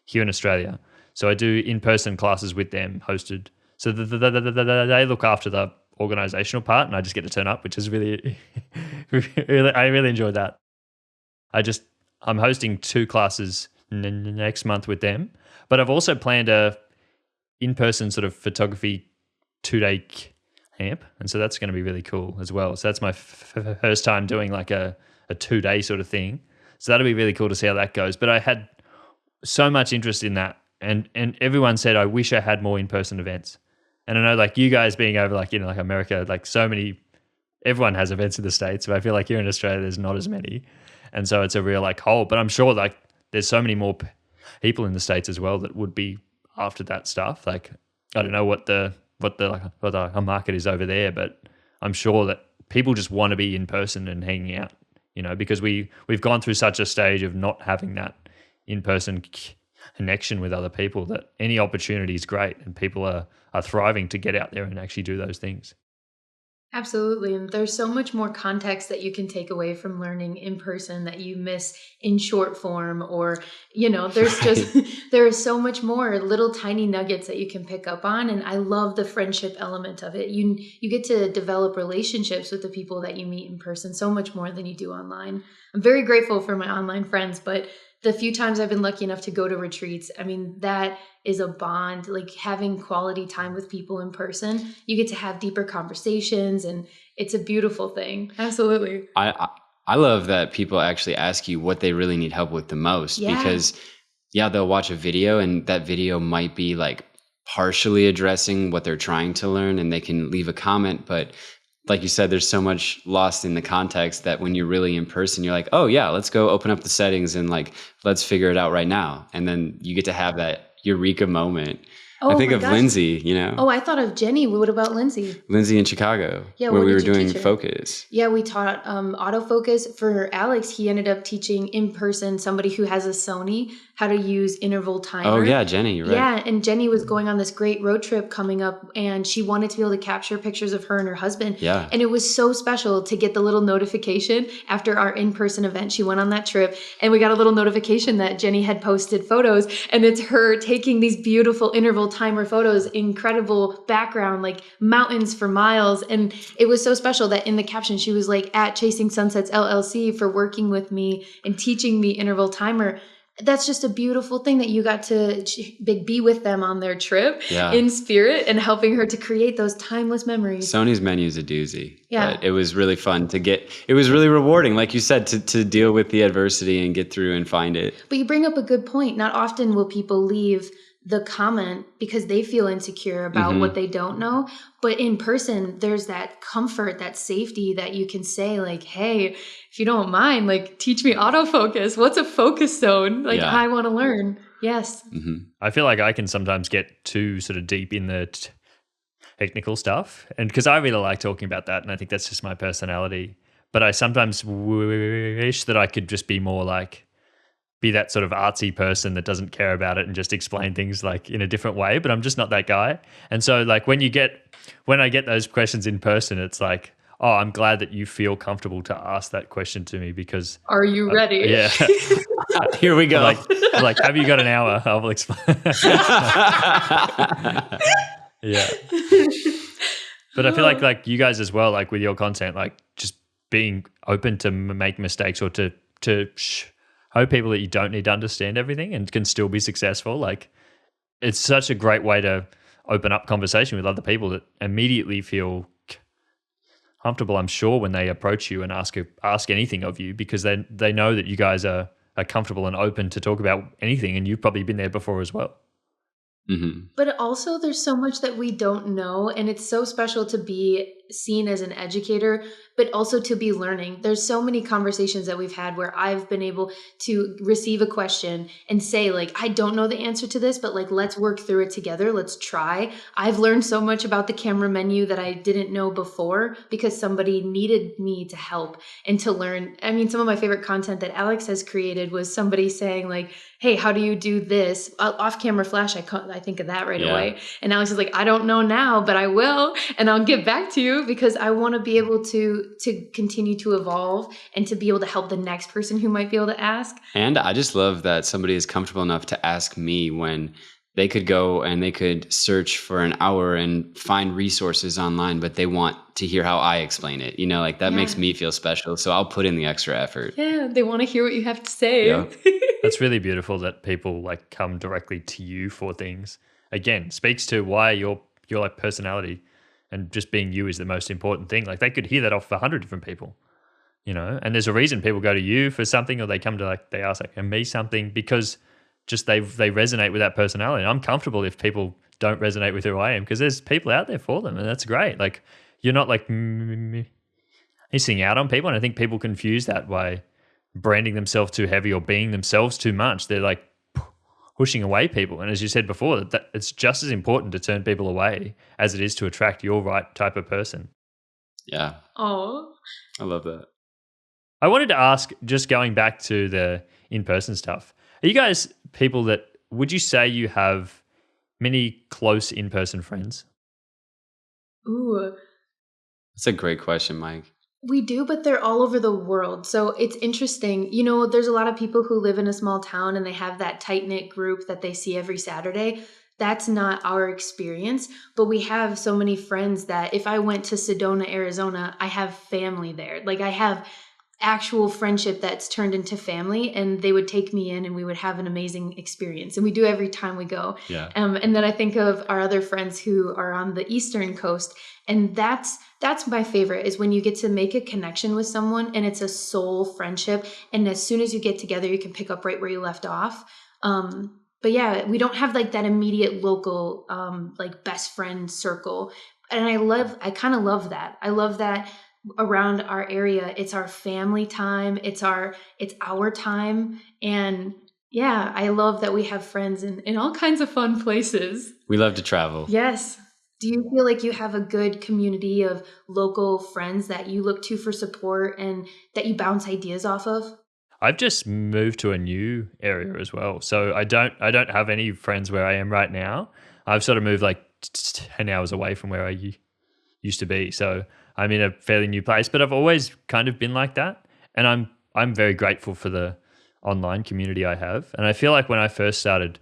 A: here in Australia. So I do in-person classes with them hosted. So they look after the organizational part, and I just get to turn up, which is really, I really enjoyed that. I'm hosting 2 classes next month with them, but I've also planned a in-person sort of photography 2-day camp, and so that's going to be really cool as well. So that's my first time doing like a 2-day sort of thing. So that'll be really cool to see how that goes. But I had so much interest in that, and everyone said I wish I had more in-person events. And I know like you guys being over like, like America, like everyone has events in the States, but I feel like here in Australia there's not as many. And so it's a real like hole. But I'm sure like there's so many more people in the States as well that would be after that stuff. Like I don't know what the market is over there, but I'm sure that people just want to be in person and hanging out, because we've gone through such a stage of not having that in-person connection with other people, that any opportunity is great, and people are thriving to get out there and actually do those things.
B: Absolutely. And there's so much more context that you can take away from learning in person that you miss in short form, or, there's just, there is so much more little tiny nuggets that you can pick up on. And I love the friendship element of it. You get to develop relationships with the people that you meet in person so much more than you do online. I'm very grateful for my online friends, but the few times I've been lucky enough to go to retreats, I mean, that is a bond, like having quality time with people in person. You get to have deeper conversations, and it's a beautiful thing. Absolutely.
C: I love that people actually ask you what they really need help with the most, because they'll watch a video, and that video might be like partially addressing what they're trying to learn, and they can leave a comment, but like you said, there's so much lost in the context that when you're really in person, you're like, oh yeah, let's go open up the settings and like, let's figure it out right now. And then you get to have that eureka moment.
B: Oh,
C: I think of Lindsay,
B: Oh, I thought of Jenny. What about Lindsay?
C: Lindsay in Chicago, where we were doing focus.
B: Yeah, we taught autofocus. For Alex, he ended up teaching in person somebody who has a Sony how to use interval timer.
C: Oh yeah, Jenny, you're right.
B: Yeah, and Jenny was going on this great road trip coming up, and she wanted to be able to capture pictures of her and her husband.
C: Yeah.
B: And it was so special to get the little notification after our in-person event. She went on that trip, and we got a little notification that Jenny had posted photos, and it's her taking these beautiful interval timer photos, incredible background, like mountains for miles. And it was so special that in the caption, she was like, at Chasing Sunsets LLC for working with me and teaching me interval timer. that's just a beautiful thing that you got to be with them on their trip
C: Yeah.
B: in spirit and helping her to create those timeless memories.
C: Sony's menu is a doozy.
B: Yeah.
C: But it was really fun it was really rewarding, like you said, to deal with the adversity and get through and find it.
B: But you bring up a good point. Not often will people leave the comment because they feel insecure about what they don't know. But in person, there's that comfort, that safety that you can say like, hey, if you don't mind, like teach me autofocus. What's a focus zone? Like I want to learn. Yes.
A: I feel like I can sometimes get too sort of deep in the technical stuff. And because I really like talking about that. And I think that's just my personality. But I sometimes wish that I could just be more like, be that sort of artsy person that doesn't care about it and just explain things like in a different way, but I'm just not that guy. And so like when I get those questions in person, it's like, oh, I'm glad that you feel comfortable to ask that question to me because
B: are you ready?
A: Yeah.
C: Here we go.
A: Like, have you got an hour? I will explain. Yeah. But I feel like you guys as well, like with your content, like just being open to make mistakes or to show people that you don't need to understand everything and can still be successful. Like it's such a great way to open up conversation with other people that immediately feel comfortable, I'm sure, when they approach you and ask anything of you because they know that you guys are comfortable and open to talk about anything, and you've probably been there before as well.
B: But also there's so much that we don't know, and it's so special to be seen as an educator, but also to be learning. There's so many conversations that we've had where I've been able to receive a question and say like, I don't know the answer to this, but like, let's work through it together. Let's try. I've learned so much about the camera menu that I didn't know before because somebody needed me to help and to learn. I mean, some of my favorite content that Alex has created was somebody saying like, hey, how do you do this? Off camera flash, I think of that right away. And Alex is like, I don't know now, but I will. And I'll get back to you because I want to be able to continue to evolve and to be able to help the next person who might be able to ask.
C: And I just love that somebody is comfortable enough to ask me when they could go and they could search for an hour and find resources online, but they want to hear how I explain it. You know, like that makes me feel special. So I'll put in the extra effort.
B: Yeah, they want to hear what you have to say.
C: Yeah.
A: That's really beautiful that people like come directly to you for things. Again, speaks to why your like personality and just being you is the most important thing. Like they could hear that off 100 different people, you know, and there's a reason people go to you for something or they come to they ask like me something because just they resonate with that personality. And I'm comfortable if people don't resonate with who I am because there's people out there for them and that's great. Like you're not like missing out on people. And I think people confuse that by branding themselves too heavy or being themselves too much. They're like pushing away people. And as you said before, that it's just as important to turn people away as it is to attract your right type of person.
C: Yeah.
B: Oh,
C: I love that.
A: I wanted to ask, just going back to the in-person stuff, are you guys people that, would you say you have many close in-person friends?
B: ooh.
C: That's a great question, Mike.
B: We do, but they're all over the world. So it's interesting. You know, there's a lot of people who live in a small town and they have that tight-knit group that they see every Saturday. That's not our experience, but we have so many friends that if I went to Sedona, Arizona, I have family there. Like I have actual friendship that's turned into family, and they would take me in and we would have an amazing experience. And we do every time we go.
C: Yeah.
B: And then I think of our other friends who are on the Eastern Coast, and that's my favorite, is when you get to make a connection with someone and it's a soul friendship. And as soon as you get together, you can pick up right where you left off. But yeah, we don't have like that immediate local, like best friend circle. And I kind of love that. I love that around our area. It's our family time. It's our time. And yeah, I love that we have friends in all kinds of fun places.
C: We love to travel.
B: Yes. Do you feel like you have a good community of local friends that you look to for support and that you bounce ideas off of?
A: I've just moved to a new area as well. So I don't have any friends where I am right now. I've sort of moved like 10 hours away from where I used to be. So I'm in a fairly new place, but I've always kind of been like that. And I'm very grateful for the online community I have. And I feel like when I first started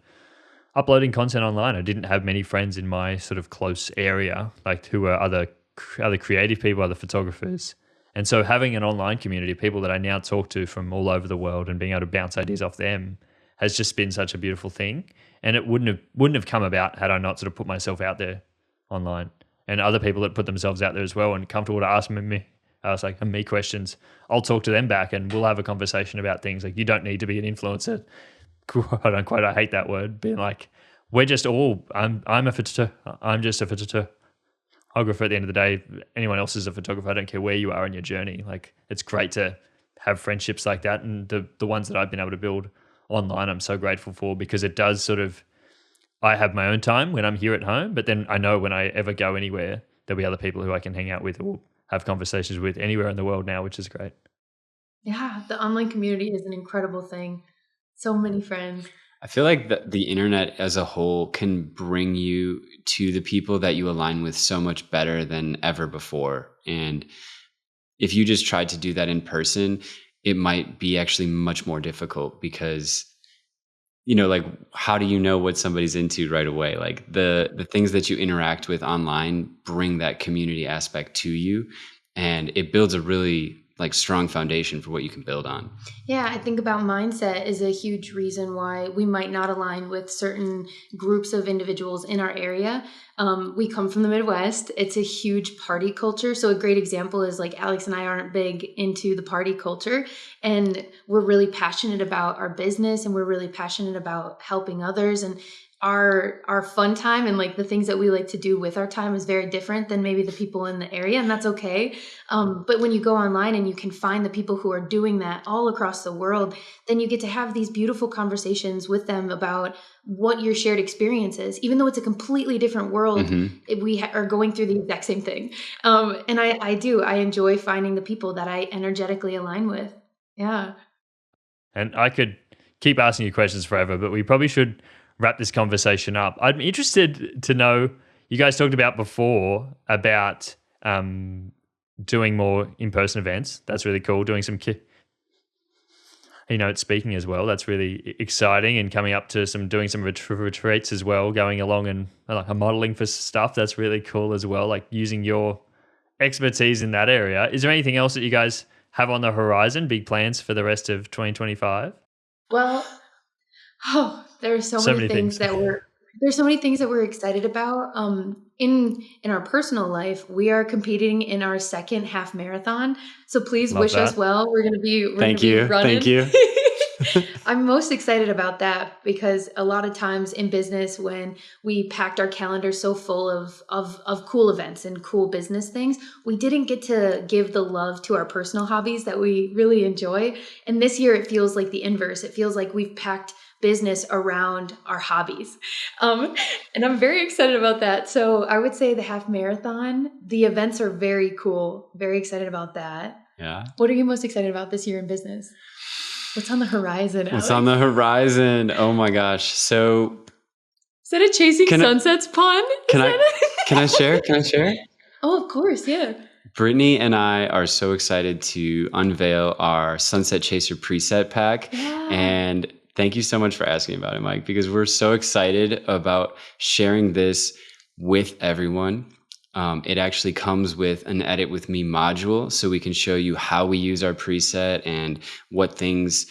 A: uploading content online, I didn't have many friends in my sort of close area, like who were other creative people, other photographers. And so having an online community of people that I now talk to from all over the world and being able to bounce ideas off them has just been such a beautiful thing. And it wouldn't have come about had I not sort of put myself out there online. And other people that put themselves out there as well and comfortable to ask me questions, I'll talk to them back and we'll have a conversation about things. Like, you don't need to be an influencer, quote unquote. I hate that word. Being like, we're just all, I'm just a photographer at the end of the day. Anyone else is a photographer. I don't care where you are in your journey. Like, it's great to have friendships like that. And the ones that I've been able to build online, I'm so grateful for, because it does sort of, I have my own time when I'm here at home, but then I know when I ever go anywhere, there'll be other people who I can hang out with or have conversations with anywhere in the world now, which is great.
B: Yeah, the online community is an incredible thing. So many friends.
C: I feel like the internet as a whole can bring you to the people that you align with so much better than ever before. And if you just tried to do that in person, it might be actually much more difficult, because, you know, like, how do you know what somebody's into right away? Like, the things that you interact with online bring that community aspect to you, and it builds a really like strong foundation for what you can build on.
B: Yeah, I think about mindset is a huge reason why we might not align with certain groups of individuals in our area. We come from the Midwest. It's a huge party culture. So a great example is like Alex and I aren't big into the party culture, and we're really passionate about our business, and we're really passionate about helping others. And our fun time and like the things that we like to do with our time is very different than maybe the people in the area, and that's okay. But when you go online and you can find the people who are doing that all across the world, then you get to have these beautiful conversations with them about what your shared experience is, even though it's a completely different world. We are going through the exact same thing. And I enjoy finding the people that I energetically align with. Yeah.
A: And I could keep asking you questions forever, but we probably should wrap this conversation up. I'm interested to know, you guys talked about before about doing more in-person events. That's really cool. Doing some speaking as well. That's really exciting, and coming up to doing some retreats as well, going along and like modeling for stuff. That's really cool as well. Like using your expertise in that area. Is there anything else that you guys have on the horizon? Big plans for the rest of 2025?
B: Well, there are so many things that we're excited about. In our personal life, we are competing in our second half marathon. So please wish us well. We're going to be running.
C: Thank you.
B: I'm most excited about that, because a lot of times in business, when we packed our calendar so full of cool events and cool business things, we didn't get to give the love to our personal hobbies that we really enjoy. And this year it feels like the inverse. It feels like we've packed business around our hobbies. And I'm very excited about that. So I would say the half marathon, the events are very cool. Very excited about that.
C: Yeah.
B: What are you most excited about this year in business? What's on the horizon, Alex?
C: What's on the horizon? Oh my gosh. So
B: is that a Chasing Sunsets pun?
C: Can I share? Can I share?
B: Oh, of course. Yeah.
C: Brittany and I are so excited to unveil our Sunset Chaser preset pack.
B: Yeah.
C: And thank you so much for asking about it, Mike, because we're so excited about sharing this with everyone. It actually comes with an Edit With Me module, so we can show you how we use our preset and what things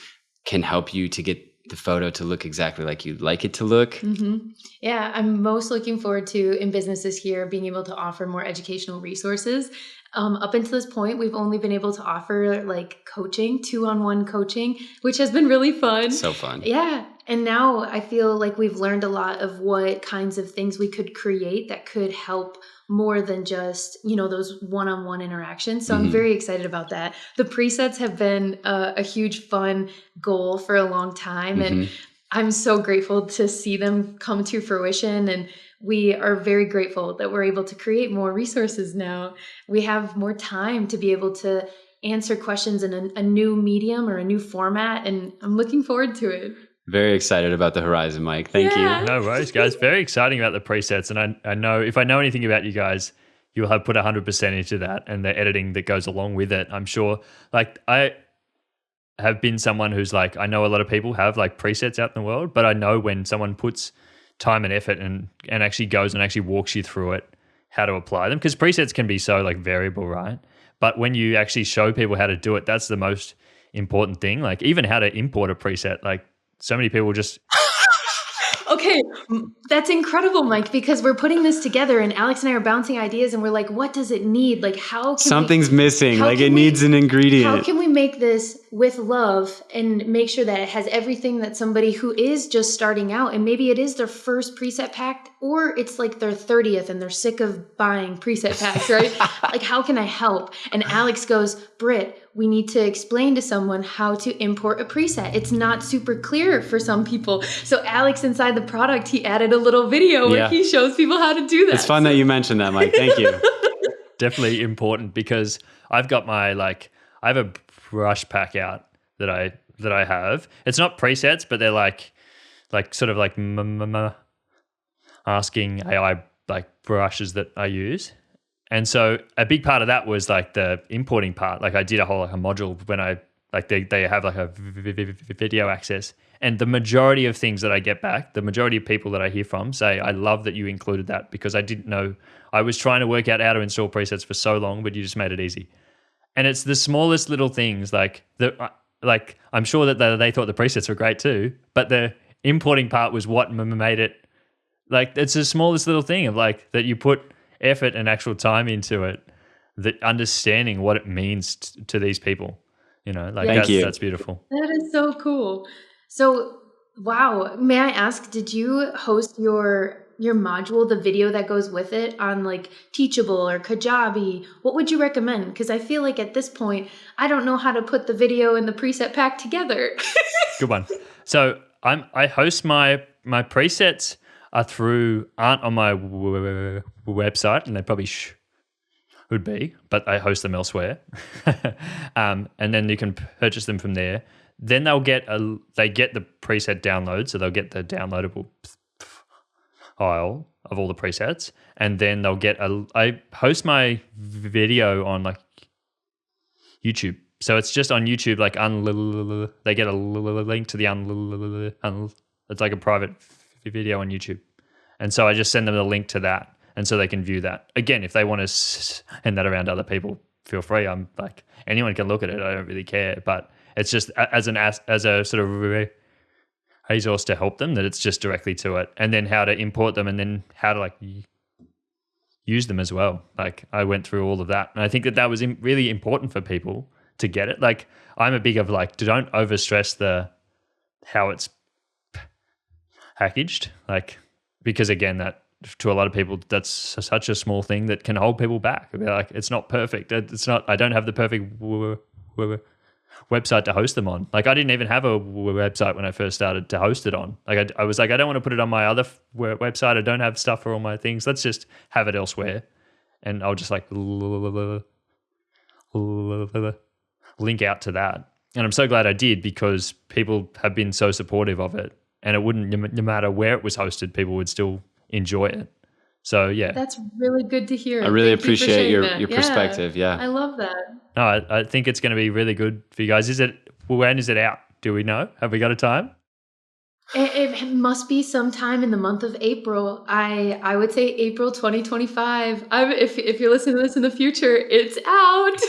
C: can help you to get the photo to look exactly like you'd like it to look.
B: Mm-hmm. Yeah, I'm most looking forward to, in business this year, being able to offer more educational resources. Up until this point, we've only been able to offer like coaching, 2-on-1 coaching, which has been really fun.
C: So fun.
B: Yeah. And now I feel like we've learned a lot of what kinds of things we could create that could help more than just, those one-on-one interactions. So I'm very excited about that. The presets have been a huge fun goal for a long time. And I'm so grateful to see them come to fruition. And we are very grateful that we're able to create more resources now. We have more time to be able to answer questions in a new medium or a new format. And I'm looking forward to it.
C: Very excited about the horizon, Mike. Thank you.
A: No worries, guys. Very exciting about the presets. And I know, if I know anything about you guys, you'll have put 100% into that and the editing that goes along with it. I'm sure, like, I have been someone who's like, I know a lot of people have like presets out in the world, but I know when someone puts time and effort and actually goes and actually walks you through it, how to apply them. Because presets can be so like variable, right? But when you actually show people how to do it, that's the most important thing. Like even how to import a preset, like so many people just...
B: Okay, that's incredible, Mike, because we're putting this together and Alex and I are bouncing ideas and we're like, what does it need? Like, how can
C: something's missing? Like, it needs an ingredient.
B: How can we make this with love and make sure that it has everything that somebody who is just starting out, and maybe it is their first preset pack, or it's like their 30th and they're sick of buying preset packs, right? Like, how can I help? And Alex goes, Britt, we need to explain to someone how to import a preset. It's not super clear for some people. So Alex, inside the product, he added a little video where he shows people how to do that.
C: It's fun that you mentioned that, Mike. Thank you.
A: Definitely important, because I've got my I have a brush pack out that I have. It's not presets, but they're like sort of like asking AI brushes that I use. And so a big part of that was like the importing part. Like I did a whole a module when they have like a video access, and the majority of things that I get back, the majority of people that I hear from say, I love that you included that, because I didn't know. I was trying to work out how to install presets for so long, but you just made it easy. And it's the smallest little things I'm sure that they thought the presets were great too, but the importing part was what made it. Like, it's the smallest little thing of that you put effort and actual time into it, that understanding what it means to these people, that's beautiful.
B: That is so cool. So, wow. May I ask, did you host your module, the video that goes with it, on Teachable or Kajabi? What would you recommend? Because I feel like at this point, I don't know how to put the video and the preset pack together.
A: Good one. So I host my presets aren't on my website, and they probably would be, but I host them elsewhere. And then you can purchase them from there. Then they get the preset download, so they'll get the downloadable file of all the presets, and then they'll get I host my video on YouTube. So it's just on YouTube, they get a link to the it's like a private video on YouTube. And so I just send them the link to that, and so they can view that. Again, if they want to send that around to other people, feel free. I'm anyone can look at it. I don't really care, but it's just as a sort of resource to help them, that it's just directly to it, and then how to import them, and then how to use them as well. I went through all of that, and I think that was really important for people to get it. I'm a big of don't overstress how it's packaged, because again, that to a lot of people, that's such a small thing that can hold people back. It's not perfect. It's not. I don't have the perfect website to host them on. I didn't even have a website when I first started to host it on. I was I don't want to put it on my other website. I don't have stuff for all my things. Let's just have it elsewhere, and I'll just link out to that. And I'm so glad I did, because people have been so supportive of it, and it wouldn't, no matter where it was hosted, people would still enjoy it. So yeah,
B: that's really good to hear.
C: I really appreciate your perspective. Yeah,
B: I love that.
A: No, I think it's going to be really good for you guys. When is it out? Do we know? Have we got a time?
B: It must be sometime in the month of April. I would say April 2025. If you're listening to this in the future, it's out.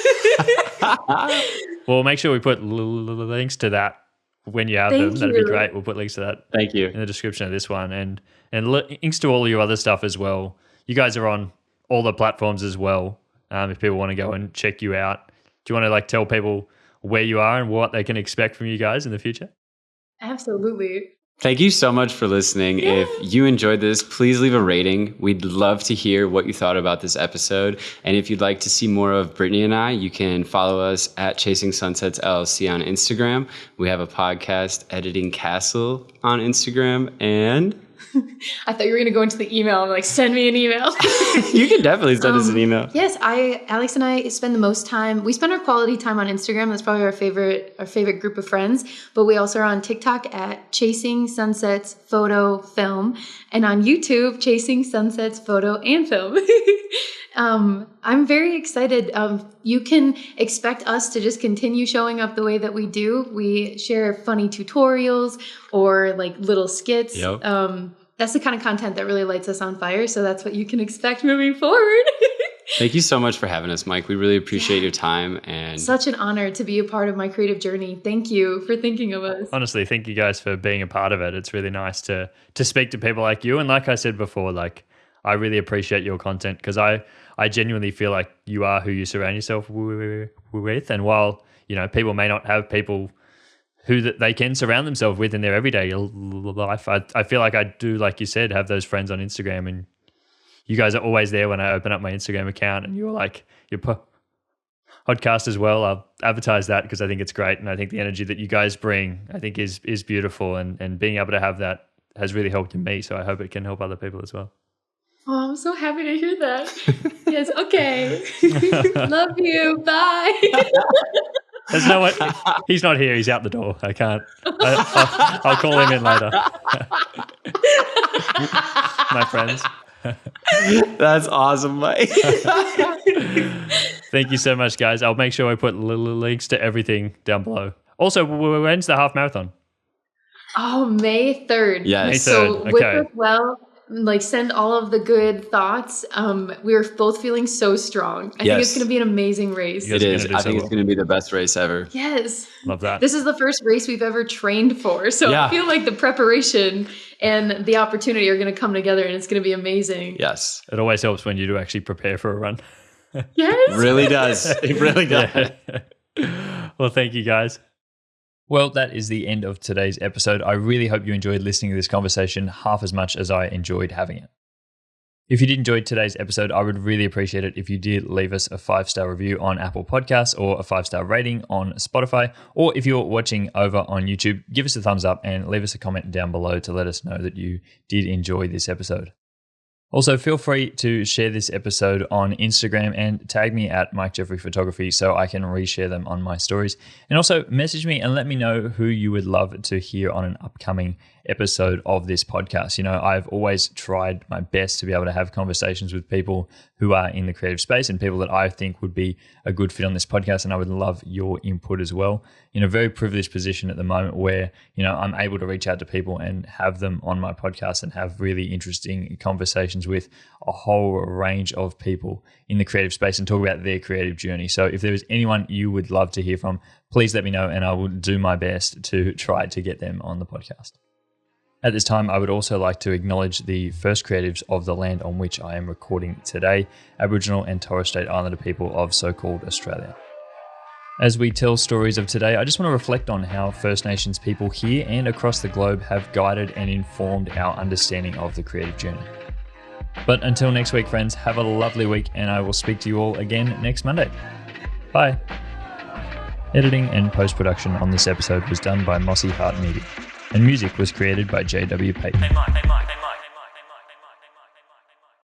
A: Well, make sure we put links to that when you have them. That'd be great. We'll put links to that.
C: Thank you.
A: In the description of this one, and links to all your other stuff as well. You guys are on all the platforms as well. If people want to go and check you out, do you want to tell people where you are and what they can expect from you guys in the future?
B: Absolutely.
C: Thank you so much for listening. Yeah. If you enjoyed this, please leave a rating. We'd love to hear what you thought about this episode. And if you'd like to see more of Brittany and I, you can follow us at Chasing Sunsets LLC on Instagram. We have a podcast, Editing Castle, on Instagram. And
B: I thought you were going to go into the email. I'm send me an email.
C: You can definitely send us an email.
B: Yes, Alex and I spend the most time. We spend our quality time on Instagram. That's probably our favorite group of friends. But we also are on TikTok at Chasing Sunsets Photo Film, and on YouTube, Chasing Sunsets Photo and Film. I'm very excited. You can expect us to just continue showing up the way that we do. We share funny tutorials or little skits. Yep. That's the kind of content that really lights us on fire. So that's what you can expect moving forward.
C: Thank you so much for having us, Mike. We really appreciate your time. And
B: such an honor to be a part of my creative journey. Thank you for thinking of us.
A: Honestly, thank you guys for being a part of it. It's really nice to speak to people like you. And like I said before, like I really appreciate your content because I genuinely feel like you are who you surround yourself with. And while, you know, people may not have people who that they can surround themselves with in their everyday life, I feel like I do, like you said, have those friends on Instagram, and you guys are always there when I open up my Instagram account, and you're like your podcast as well. I'll advertise that because I think it's great, and I think the energy that you guys bring, I think is beautiful, and being able to have that has really helped me. So I hope it can help other people as well.
B: Oh, I'm so happy to hear that. Yes, okay. Love you. Bye.
A: There's no way. He's not here. He's out the door. I can't. I'll call him in later. My friends.
C: That's awesome, Mike.
A: Thank you so much, guys. I'll make sure I put links to everything down below. Also, when's the half marathon?
B: Oh, May 3rd.
C: Yes.
A: May 3rd.
B: So
A: Okay.
B: with us, well, like send all of the good thoughts. We're both feeling so strong. I think it's going to be an amazing race.
A: You
C: It
A: guys are
C: is.
A: gonna do
C: I
A: so
C: think it's
A: well.
C: going to be the best race ever.
B: Yes.
A: Love that.
B: This is the first race we've ever trained for. So
C: Yeah.
B: I feel like the preparation and the opportunity are going to come together, and it's going to be amazing.
C: Yes.
A: It always helps when you do actually prepare for a run.
B: Yes.
C: Really does. It really does.
A: Yeah. Well, thank you, guys. Well, that is the end of today's episode. I really hope you enjoyed listening to this conversation half as much as I enjoyed having it. If you did enjoy today's episode, I would really appreciate it if you did leave us a 5-star review on Apple Podcasts or a 5-star rating on Spotify. Or if you're watching over on YouTube, give us a thumbs up and leave us a comment down below to let us know that you did enjoy this episode. Also, feel free to share this episode on Instagram and tag me at Mike Jeffrey Photography so I can reshare them on my stories. And also message me and let me know who you would love to hear on an upcoming episode of this podcast. You know, I've always tried my best to be able to have conversations with people who are in the creative space and people that I think would be a good fit on this podcast. And I would love your input as well. In a very privileged position at the moment where, you know, I'm able to reach out to people and have them on my podcast and have really interesting conversations with a whole range of people in the creative space and talk about their creative journey. So if there is anyone you would love to hear from, please let me know and I will do my best to try to get them on the podcast. At this time, I would also like to acknowledge the first creatives of the land on which I am recording today, Aboriginal and Torres Strait Islander people of so-called Australia. As we tell stories of today, I just want to reflect on how First Nations people here and across the globe have guided and informed our understanding of the creative journey. But until next week, friends, have a lovely week and I will speak to you all again next Monday. Bye. Editing and post-production on this episode was done by Mossy Heart Media, and music was created by J.W. Payton.
D: Hey Mike.